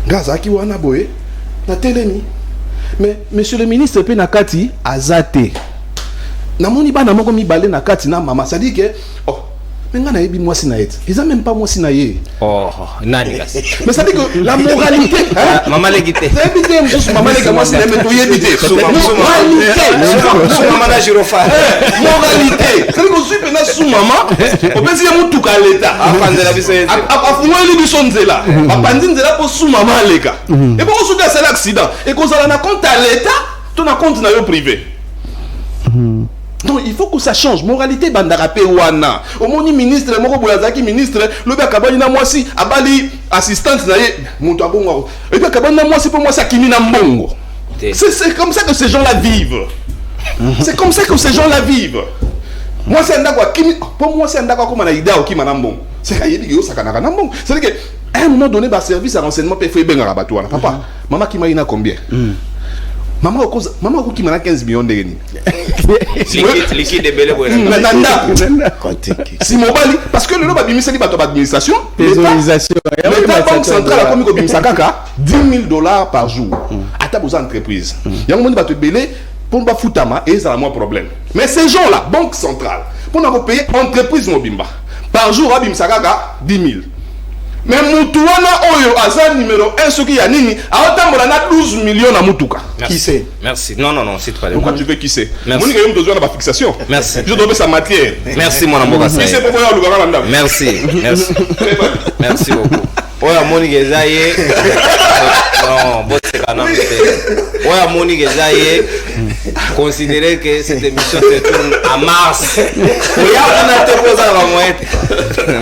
Gaza qui wana boye na telemi. Mais monsieur le ministre pe nakati azate. Na moni ba na moko mi balé nakati na mama, ça dit que oh mais nga na yebi moi sinaet. Ils ont même pas moi sinaye. Oh, nani gas. Mais ça dit que la moralité, maman les guité. C'est bien juste maman les moi sinaye mais to yebité. Moralité. Sous maman la gyrophare. Moralité. C'est que suis pena sous maman, on peut dire mutu ka l'état. Afande la biso. Afumo eli biso nzela. Bapandi nzela po sous maman leka. Et bon on c'est l'accident. Et qu'on ça na compte à l'état, ton na compte na yo privé. Donc il faut que ça change. Moralité bandarape wana. Au moni ministre moko boyazaki ministre, le ba kabani na mwasi abali assistante na ye mutu abongo. Et ba kabani na mwasi pour moi ça kimi na mbongo. C'est comme ça que ces gens-là vivent. C'est comme ça que ces gens-là vivent. Moi c'est ndako kimi pour moi c'est ndako comme na ida o kimi na mbongo. C'est kayebi yo sakana na mbongo. C'est-à-dire que à un moment donné ba service à renseignement peut faire benga rabatu wana. Papa, maman qui m'a ina combien? Maman qui m'a 15 millions de yens. Liquide de belle boy. Si mobali parce que le loba bimisa li bato administration, l'État banque centrale a commis ko bimisa kaka $10,000 par jour. Ata besoin entreprise. Yango moni bato belé pour ba futama et ça a moins problème. Mais ces gens là, banque centrale, pour nous payer entreprise mobimba. Par jour a bimisa kaka 10,000. Mais Moutouana Oyo Azan numéro 1 ce qui y a nini a autant na 12 millions à Moutouka. Qui c'est? Merci. Non, c'est pas. Pourquoi tu veux qui c'est? Merci. Moi j'ai besoin de la fixation. Merci. Je dois sa matière. Merci mon amour. C'est pour moi le gars là. Merci. Merci beaucoup. Oya moni gezaye. Non, bon c'est quand même c'est. Oya moni gezaye. Considérez que cette émission se tourne à Mars. Oya on a te posé la moette.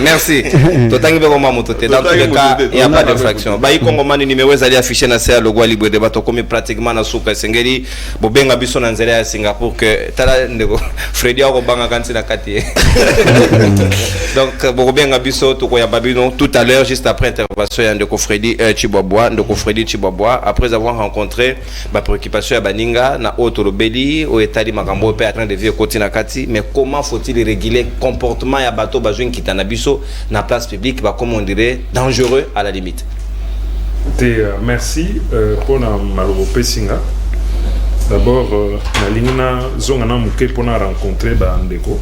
Merci. Totangi be koma motote. Dans tous les cas, il n'y a pas d'infraction. Ba ikongo mani numéro ezali affiché na c'est le Gwa Libre Débat to comme pratiquement na suka sengeli bobenga biso na nzela ya Singapour que tala ndeko Freddy ako banga kanti na kati. Donc bobenga biso to ko ya babino tout à l'heure juste après intervention de Freddy Chibwabwa après avoir rencontré ma préoccupation ya baninga na Otolobeli au etali makambo pe en train de vivre côté na kati mais comment faut-il réguler comportement ya bato bajoine kitana biso na place publique ba comme on dirait dangereux à la limite. Merci pour la malopé singa. D'abord na lingna zonga na muke pour na rencontrer ba ndeko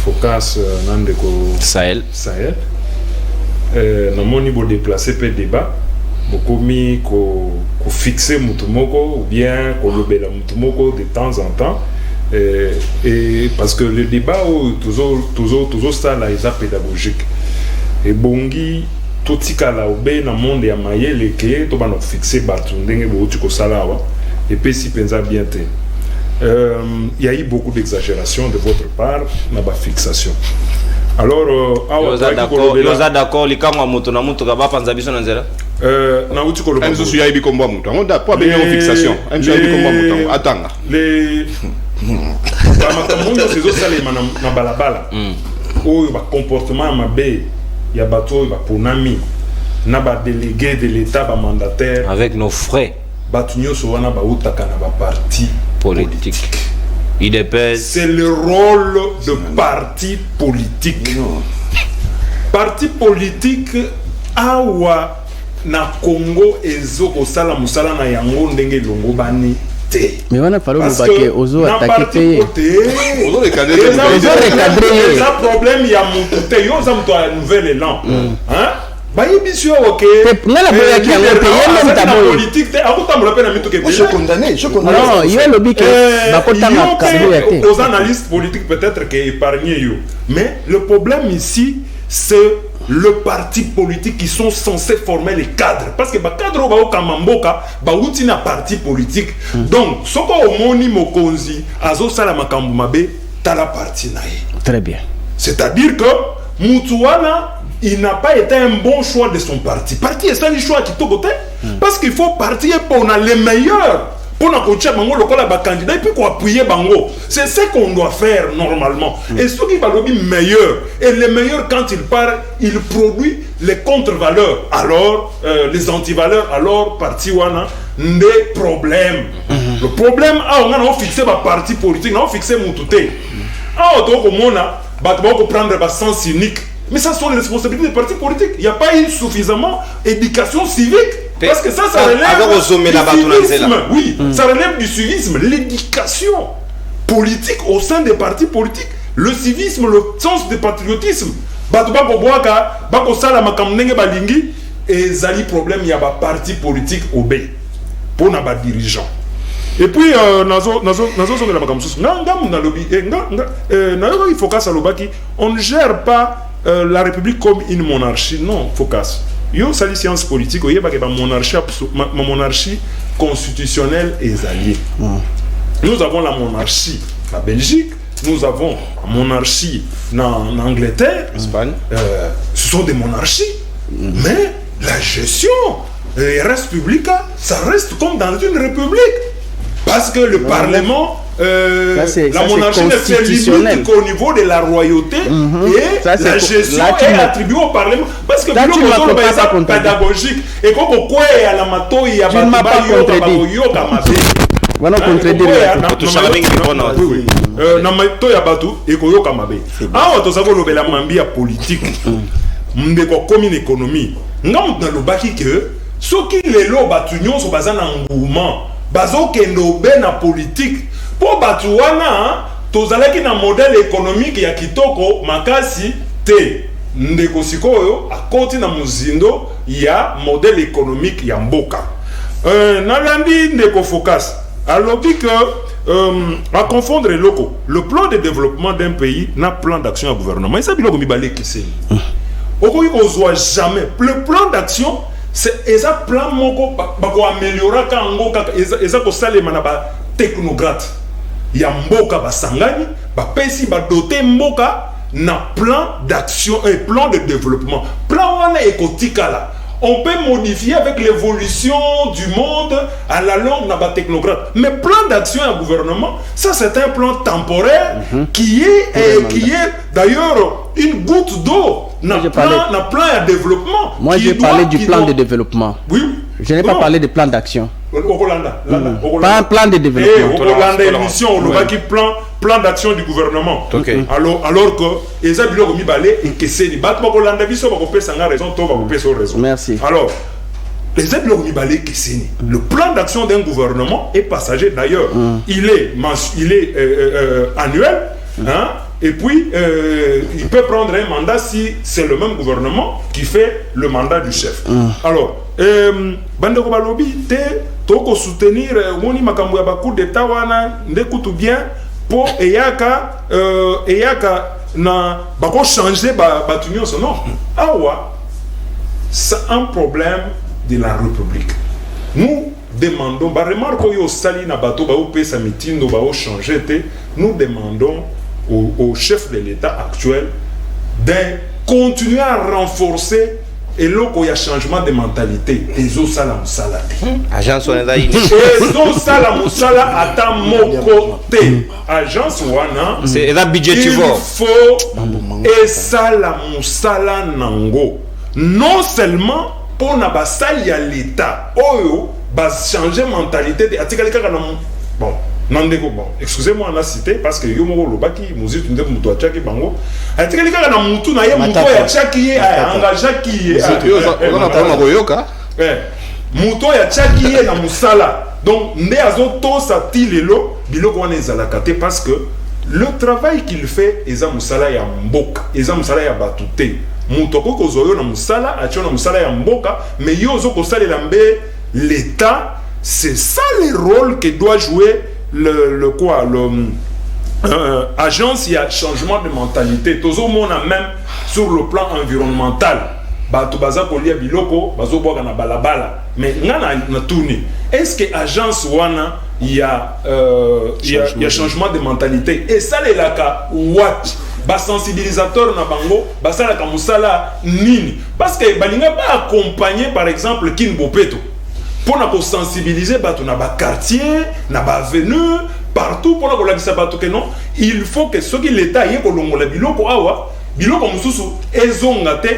focus na ndeko Sahel na moni bo déplacer pe débat beaucoup mis ko fixer mutumoko ou bien ko lobela mutumoko de temps en temps et parce que le débat toujours ça là est pédagogique et bongi tout tikala obe na monde ya mayele ke to bana fixer batu ndenge bo tu ko salawa et puis si pensa bien te il y a eu beaucoup d'exagération de votre part na ba fixation. Alors d'accord likamwa moto na moto ka ba panza biso na nzela na uti ko lo enzo suya ibi kombo moto on da pas bien fixation enzo ibi kombo moto atanga les ba monde ces autres salé na balabala o ba comportement mabe ya bato ba ponami na ba délégué de l'état ba mandataire avec nos frais batunyo so wana ba utaka na ba parti politique. C'est le rôle de parti politique. Parti politique awa na Congo ezo osala musala na yango ndenge longo bani te. Mais on a parlé de ozo attaquer ozo recadrer. C'est un problème ya mutu yo za mutu a nouvel élan. Hein? Baïbisio OK. Ngala boya ki yango te yenda mutabo politique te akutamula pe na mitu ke. Je condamne. Non, il y a le bic bakota na kabuya te. Aux analystes politiques peut-être que épargner yo. Mais le problème ici c'est le parti politique qui sont censés former les cadres parce que ba cadre ba okamamboka ba uti na parti politique. Donc soko omoni mokonzi azo sala makambo mabe tala parti nae. Très bien. C'est-à-dire que mutuana il n'a pas été un bon choix de son parti. Parti est ça le choix qui côté parce qu'il faut partir pour les meilleurs. Pour nous coacher bango le candidat et puis quoi appuyer bango. C'est ce qu'on doit faire normalement. Et ceux qui va le meilleur et les meilleurs quand il part, il produit les contre-valeurs. Alors les anti-valeurs alors parti wana des problèmes. Le problème on a fixé ma parti politique, on a fixé mon touté. Ah donc on a prendre le sens unique. Mais ça sont les responsabilités des partis politiques. Il n'y a pas eu suffisamment d'éducation civique. Parce que ça relève du civisme. Oui, ça relève du civisme. L'éducation politique au sein des partis politiques. Le civisme, le sens du patriotisme. Et zali problème, il y a un parti politique obé pour nos dirigeants. Et puis, on ne gère pas la République comme une monarchie. Non, focus. Yo sali science politique, il y a une monarchie constitutionnelle et alliée. Nous avons la monarchie en Belgique, nous avons la monarchie en Angleterre, Espagne. Ce sont des monarchies, mais la gestion res publica, ça reste comme dans une république. Parce que le Parlement, la monarchie ne se limite qu'au niveau de la royauté et ça, la gestion est attribuée au Parlement. Parce que c'est pédagogique. Et comme quoi il y a la mato, il y a politique. Comme économie. Nous que ceux qui les lots batunions sont basés en mouvement. Bazo kendo na politique pour batuwana tozalaki na modèle économique ya kitoko makasi te ndeko sikoyo akoti na muzindo ya modèle économique ya mboka nalandi ndeko focus alobi que à confondre les locaux le plan de développement d'un pays na plan d'action à gouvernement et ça biloko mibale kese okoki kozwa jamais le plan d'action c'est un plan moko bako améliorer kango eza ko salema na ba technocrate ya mboka basangani ba pesi ba doter mboka na plan d'action et plan de développement plan wana ekotikala on peut modifier avec l'évolution du monde à la longue na ba technocrate mais plan d'action et gouvernement ça c'est un plan temporaire qui est d'ailleurs une goutte d'eau n'a plan à développement. Moi j'ai parlé du plan de développement. Oui. Je n'ai pas parlé de plan d'action. Pas un plan de développement. Plan d'action du gouvernement. Okay. Alors que les habitants ont mis balai et que c'est des bâtiments qu'on a raison, raison. Merci. Alors, les habitants ont mis balai que c'est le plan d'action d'un gouvernement est passager d'ailleurs. Il est annuel. Hein? Et puis, il peut prendre un mandat si c'est le même gouvernement qui fait le mandat du chef. Alors, Bandeko Balobi, toko soutenir Woni Makambu ya bakou d'État wana ndekutu bien pour eyaka na bako changer batunyo son nom. Awa, c'est un problème de la République. Nous demandons, remarque yo sali na bato ba opé sa mitindo ba o changer te, nous demandons au chef de l'État actuel de continuer à renforcer et là il y a changement de mentalité ezo sala musala agence wana ezo sala musala ata moko te agence wana c'est la budget tu il vois faut et sala musala nango non seulement pour na basali ya l'État oyo ba changer mentalité de atikali kaka na bon Nandeko, bon, excusez-moi, on a cité parce que Yomo Lobaki, Mouzi, tu ne peux pas tchaki bango. A été quelqu'un qui a moutou, na moutou, ya tchaki, engagé qui est. On a pas Magoyoka. Moutou, ya tchaki, na moussala. Donc, ne azo to sa tilelo, biloko wana ezalakate parce que le travail qu'il fait, eza moussala ya mboka, eza moussala ya batute. Moutoko kozoyo na moussala, atio na moussala ya mboka, mais yo zo kosale lambe l'État, c'est ça le rôle que doit jouer agence, il y a changement de mentalité. Tout le monde a même sur le plan environnemental. Mais est-ce que agence wana il y a changement de mentalité et ça les laka what ba sensibilisateur na bango basala ka musala nini parce que balinga ba accompagner par exemple Kin Bopeto pour na sensibiliser bato na ba quartier na ba avenue partout pour na ko labisa bato que non il faut que ce qui l'état yé ko longola biloko awa biloko mususu ezonga te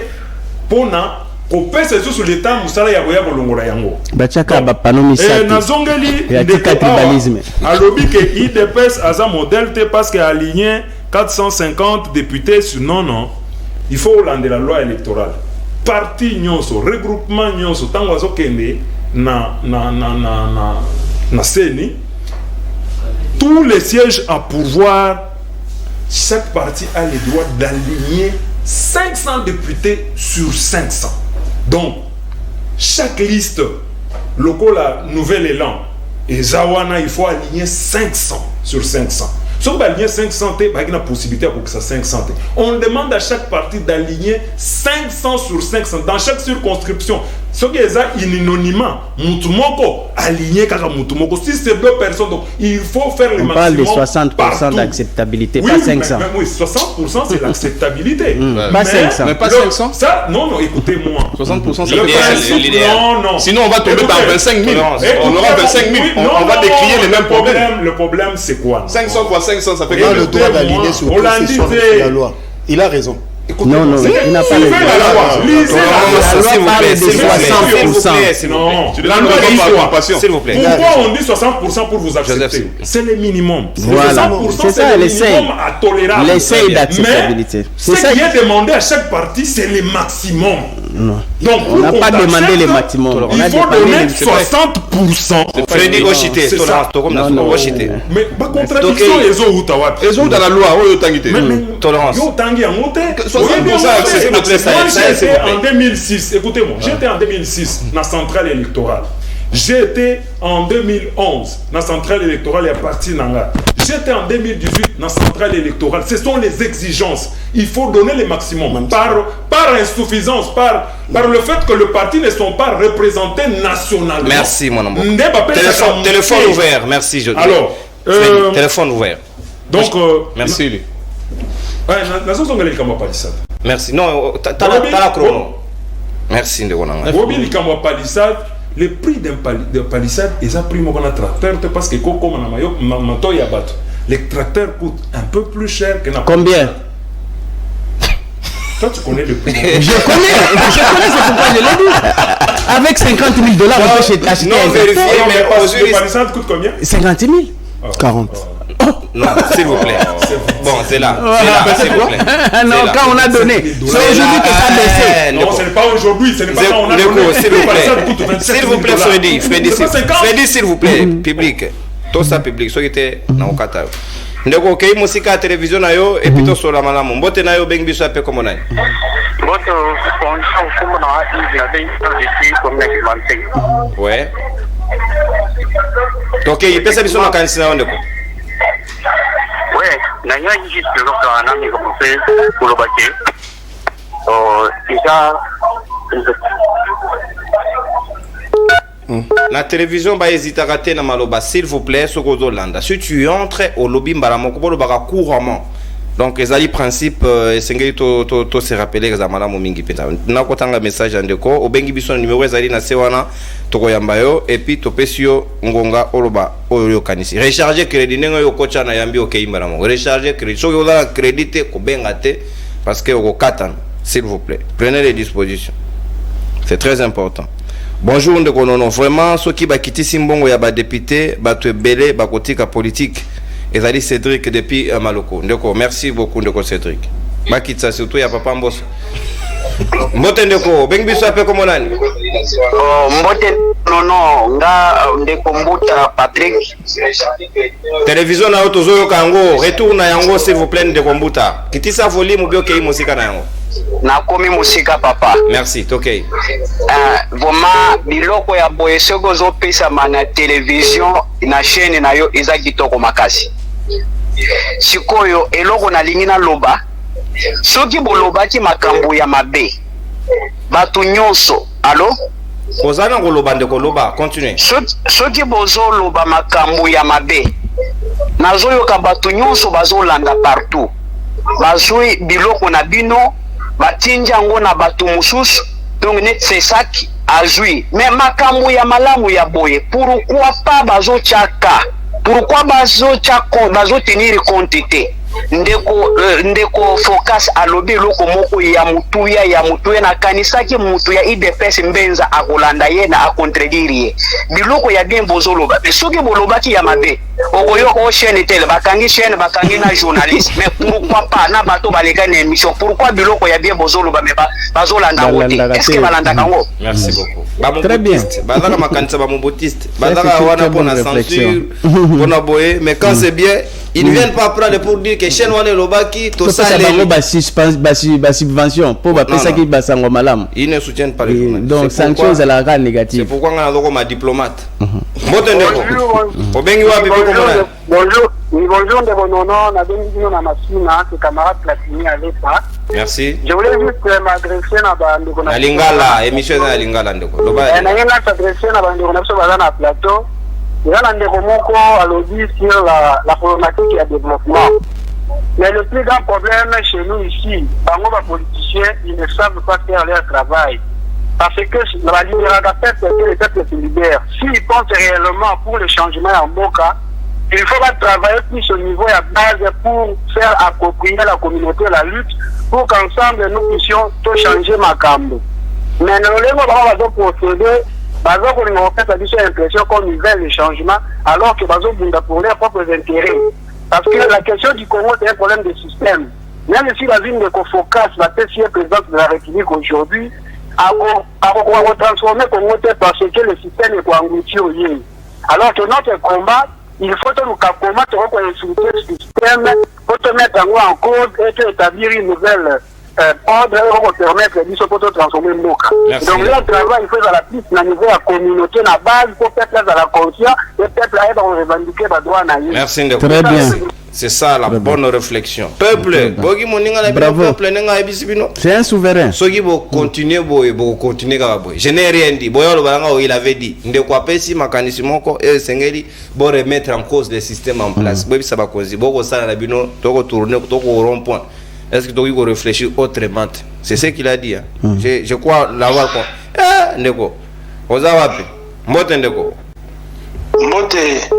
pona ko pesa sur l'état musala ya boya ko longola yango bachaka ba panomi sati nazongeli ndeko tribalisme alobi que IDPS aza modèle te parce que aligné 450 députés sur non il faut hollander la loi électorale parti nyonso regroupement nyonso tango azokende na CENI tous les sièges à pourvoir chaque parti a le droit d'aligner 500 députés sur 500 donc chaque liste local la nouvel élan et Zawana il faut aligner 500 sur 500 si on va aligner 500 il y a une possibilité pour que ça 500 on demande à chaque parti d'aligner 500 sur 500 dans chaque circonscription ce qui est anonymat mutumoko aligné kaka mutumoko si c'est deux personnes donc il faut faire le maximum. On parle de 60% d'acceptabilité, oui, pas 500. Oui, 60% c'est l'acceptabilité. Pas 500. Mais pas 500. Ça, non, écoutez-moi. 60% c'est l'idéal. Non. Sinon on va tomber dans 25 000. On aura 25 000. On va décrier les mêmes problèmes. Le problème c'est quoi? 500 fois 500 ça fait il a le droit d'aligner sur la loi. Il a raison. Écoutez, non, il n'a pas le droit. Lisez la loi parle de 60%. S'il vous plaît. Pourquoi on dit 60% pour vous accepter? C'est le minimum. Voilà. 60% c'est ça l'essai. L'essai d'acceptabilité. C'est ça qui est demandé à chaque parti, c'est le maximum. Non. Donc, on n'a pas demandé le maximum. Il faut donner 60%. Freddy Oshité, mais ma contradiction est où Tawat? Ils ont dans la loi, où Tangité. Tolérance. J'étais en 2006, écoutez-moi, j'étais en 2006 dans la centrale électorale. J'étais en 2011 dans la centrale électorale et à partir d'Anga. J'étais en 2018 dans la centrale électorale. Ce sont les exigences. Il faut donner le maximum. Par insuffisance, par le fait que le parti ne sont pas représentés nationalement. Merci, mon amour. Téléphone ouvert. Merci, je dis. Alors, téléphone ouvert. Donc, merci. Merci. Non, t'as la chrono. Merci, Ndegona. Le prix d'un palissade est un prix de tracteur parce que les tracteurs coûtent un peu plus cher que combien? Toi, tu connais le prix. Je connais, c'est pourquoi je l'ai dit. Avec 50 000 $, on peut acheter non, vérifiez, mais le palissade coûte combien? 50 000 40. Non, s'il vous plaît. Bon, c'est là. S'il vous plaît. Non, quand on a donné. C'est aujourd'hui que ça a baissé. Non, ce n'est pas aujourd'hui. Ce n'est pas quand on a donné. S'il vous plaît, Freddy, s'il vous plaît, public. Tout ça, public. Ce qui était dans le Qatar. Ndeko kei musika télévision na yo et puis to sola malamu mbote na yo bengi biso ape comme nani mbote comme na na depuis comme na ouais OK il pesa biso na kanisi na ndeko ouais na nya juste le cas na mi ko fait pour le baquet déjà la télévision ba hésiter rater na maloba s'il vous plaît sokozo landa si tu entres au lobby mbaramoko bolo baka couramment donc ezali principe esengeli to se rappeler que za malamu mingi peta na kotanga message andeko obengi biso numéro ezali na sewana tokoyamba yo et puis topesio ngonga oloba oyo kanisi recharger crédit nengo yo kocha na yambi OK mbaramoko recharger crédit so yo la crédit ko benga te parce que oko katana s'il vous plaît prenez les dispositions c'est très important. Bonjour ndeko nono vraiment ceux qui bakiti simbongo ya ba député bato belé bakotika politique ezali Cédric depuis Maloko ndeko merci beaucoup ndeko Cédric bakitsa surtout ya papa Mboso mbote ndeko bengi biso ape comme nani mbote nono nga ndeko Mbuta Patrick télévision na auto zoyo kango retourne yango s'il vous plaît ndeko Mbuta kitisa volume bioke musika na yango na komi musika papa merci OK vraiment biloko ya boye soko zo pesa na télévision na chaîne na yo eza kitoko makasi sikoyo eloko na lingi na loba soki bolobaki makambo ya mabe batu nyonso allo ozana koloba ndeko loba continue soki bozo loba makambo ya mabe nazoyoka batu nyonso bazolanda partout bazwi biloko na bino batinja yango na bato mosusu donc net c'est ça qui azwi mais makambo ya malamu ya boye pourquoi pas bazotiaka pourquoi bazotenir compte te ndeko focus alobi eloko moko ya mutuya na kanisaki mutuya IDPS mbenza akolanda ye na akontredire ye biloko ya bien bozoloba soki bolobaki ya mabe okoyoka o chaîne tele bakangi na journaliste mais pourquoi pas na bato baleka na émission pourquoi biloko ya bien bozoloba mais bazolanda wote est-ce que balanda kango? Merci beaucoup. Très bien. Bazaka makanisa ba mobotiste bazaka wana pona censure pona boye mais quand c'est bien ils ne viennent pas prendre pour dire que chaîne wana lobaki to ça les subvention pour ba pesa ki basango malam ils ne soutiennent pas les journalistes donc sanctions à la négative. C'est pourquoi on a loko ma diplomate mbote obengi wapi biko mona bonjour de bonono na bengi na masina c'est camarade Platini Alepa. Merci. Je voulais juste m'adresser à Bandeko na Lingala émission na Lingala ndeko loba na yenga s'adresser à Bandeko na so bazana plateau il y a ndeko moko alobi sur la problématique de développement. Mais le plus grand problème chez nous ici, bango ba politiciens, ils ne savent pas faire leur travail. Parce que la libération que les peuples se libèrent. S'ils pensent réellement pour le changement en Boka, il faut travailler plus au niveau de base pour faire approprier la communauté la lutte pour qu'ensemble nous puissions tout changer Makambo. Mais nous allons procéder, nous avons fait l'impression qu'on veut le changement alors que nous avons pour leurs propres intérêts. Parce que la question du Congo c'est un problème de système. Même si la ville de Kofocas, la PCA présidente de la République aujourd'hui, a transformé le Congo parce que le système est englouti. Alors que notre combat, il faut que nous combattre le système pour te mettre en cause et établir une nouvelle ordre pour permettre de transformer le monde. Donc le travail, il faut à la piste, au niveau de la communauté, la base, pour faire place à la conscience et peut-être à revendiquer les droits. Merci. Très bien. C'est ça la bonne réflexion. Peuple, c'est un souverain. Soki bo continuer ka boy. Je n'ai rien dit. Boyo balanga il avait dit. Ndeko apesi makanisi moko e sengeli bo remettre en cause le système en place. Boy ça ba kozi. Boko sala na bino toko tourner toko rond-point. Est-ce que tu dois réfléchir autrement? C'est ce qu'il a dit. Hein? Je crois l'avoir compris. Ndeko. Oza wapi? Mbote ndeko. Mbote.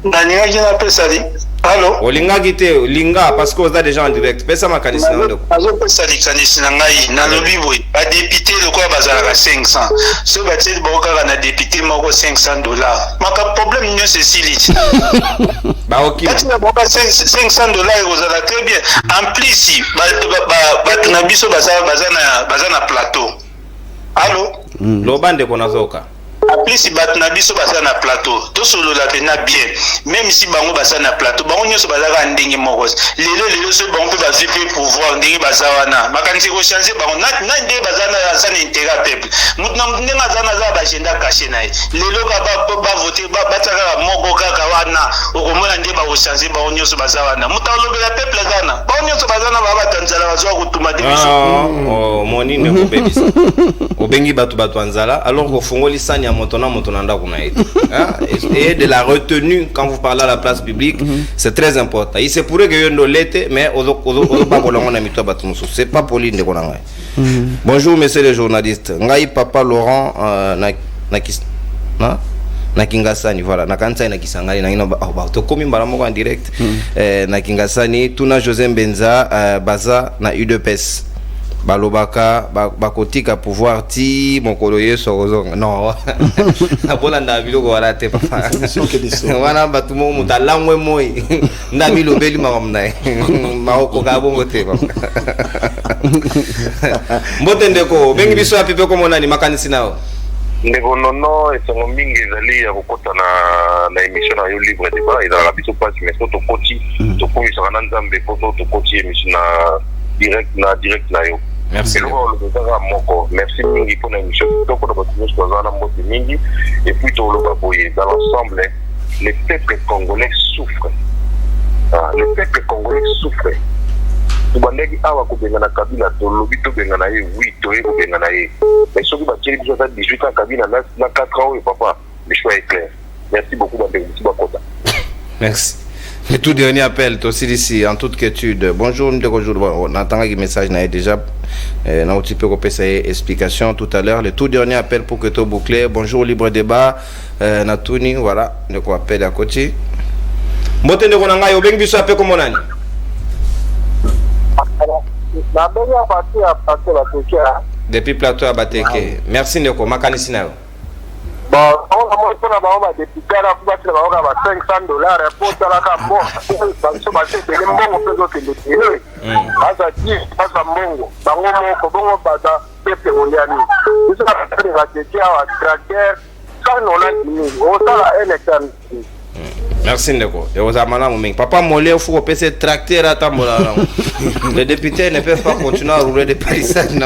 Naninga kina pesa di. Allô? Olinga kite, linga parce que vous êtes déjà en direct. Pesa makanisi na ndeko. Azo pesa di kanisi na ngai na lobi boy. Ba député le quoi bazala 500. So ba tete boka na député moko $500. Maka problème nyo c'est sili. Bah ok. $500 ozala très bien. En plus si ba tunabiso bazana plateau. Allô? Lobande konazoka. En plus si batna biso bazana plateau. To solo la pena bien. Même si bango bazana plateau, bango nyoso bazaka ndenge moko. Lelo so bango pe bazipe pouvoir ndenge bazawana. Makanisi ko changer bango na ndenge bazana intérêt peuple. Mutna ndenge bazana za ba agenda caché na ye. Lelo ba voter bataka moko kaka wana. Okomona ndenge ba ko changer bango nyoso bazawana. Mutalobela peuple zana. Bango nyoso bazana ba batanzala bazwa kutuma de biso. Oh moni ne kobebisa. Obengi batu anzala alors ko fongoli sanya et de la retenue quand vous parlez à la place publique, c'est très important. Il se pourrait que vous l'êtes, mais c'est pas poli de konanga. Bonjour messieurs les journalistes. Ngai papa Laurent Nakingasani, voilà, Nakansa Nakisangani, to komi mbaramoko en direct. Nakingasani, Tuna José Benza, Baza na UDPS. Balobaka bakotika pouvoir ti mokoloye sorozonga non nabola ndabilo ko wala te papa wana batumo mutalangwe moyi ndabilo beli makamnae maoko ka bongo te papa mbote ndeko bengi biso ya pipe ko monani makanisi nao ndeko nono esongo mingi ezali ya kokota na émission na yo libre débat ezalaka biso pasi mais so tokoti tokomisaka na nzambe po tokoti émission na direct na yo. Merci. Merci mingi pour l'émission. Donc on a mingi et puis dans l'ensemble les peuples congolais souffrent. Les peuples congolais souffrent. Tubandeki awa kubengana kabila to lobito bengana ye oui to ye kubengana ye. Mais ceux qui battent les 18 ans kabila na 4 ans et papa le choix est clair. Merci beaucoup bandeki Bakota. Merci. Le tout dernier appel, aussi ici, en toute quiétude. Bonjour, on entend un message déjà. On a un petit peu repéré ces explications tout à l'heure. Le tout dernier appel pour que tout bouclé. Bonjour, libre débat. Natouni, voilà, le quoi appel à côté. Mbote ndeko na ngai obengi biso ape comme nani? Depuis plateau à Bateke. Merci ndeko makanisi nayo. Bon, on a député à la fois de $500 pour la camo. Ça m'a fait des mondes au fait de l'autre. As a dit, pas à Mongo. Bango, Kobongo, Bada, Pepe Moliani. Nous avons la député à Tracker. Ça, on a dit, on a un hectare. Merci ndeko. Papa Molé, il faut que ce tracteur à Tambola. Les députés ne peuvent pas continuer à rouler des palissades.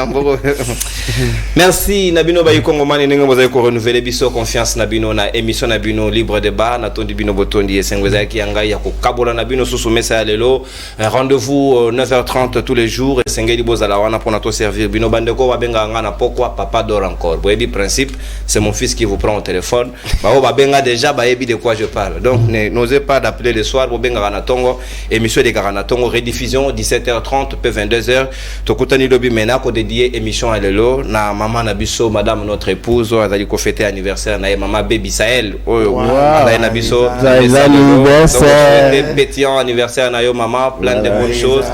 Merci Nabino Bayikongo Mani Nengo Mozako renouveler biso confiance Nabino na émission Nabino libre débat na tondi bino botondi esengweza ki yanga ya ko kabola Nabino susu mesa lelo. Rendez-vous 9h30 tous les jours et sengeli bozala wana pour nato servir bino bandeko babenga ngana pourquoi papa dort encore. Boyebi principe, c'est mon fils qui vous prend au téléphone. Ba babenga déjà bayebi de quoi je parle. Donc n'osez pas d'appeler le soir pour benga Tongo émission de Garanatongo rediffusion 17h30 p 22h tokutani lobi mena ko dédié émission à lelo na maman Nabiso madame notre épouse azali ko fêter anniversaire na maman baby Sahel na Nabiso anniversaire pétillant anniversaire na yo maman plein de bonnes choses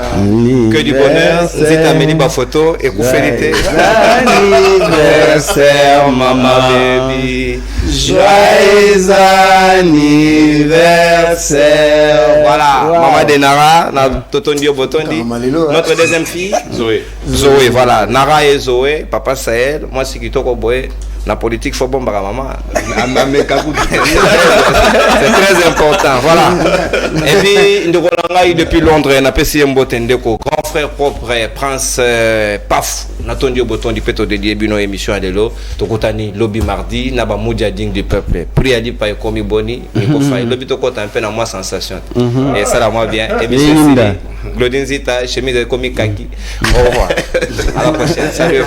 que du bonheur zita meli ba photo et ku féliter anniversaire maman baby joyeux anniversaire. Voilà, maman de Nara, Totondi Botondi. Notre deuxième fille, Zoé. Zoé, voilà. Nara et Zoé, papa Sahel. Moi, c'est qui toko boy. La politique, faut bon maman. C'est très important, voilà. Et puis, depuis Londres, on a passé un Botendeko, grand frère propre, Prince Paf, Natondio Boton du Péto dédié Bino émission à Delo, Tokotani, Lobby mardi, Naba Moudjading du peuple, Priadi Paye Komi Boni, Mikofai, Lobby Tokota un peu dans moi sensation. Et ça, là, moi bien. Émission Glodin Zita, chemise de Komi Kaki. Au revoir. À la prochaine. Salut.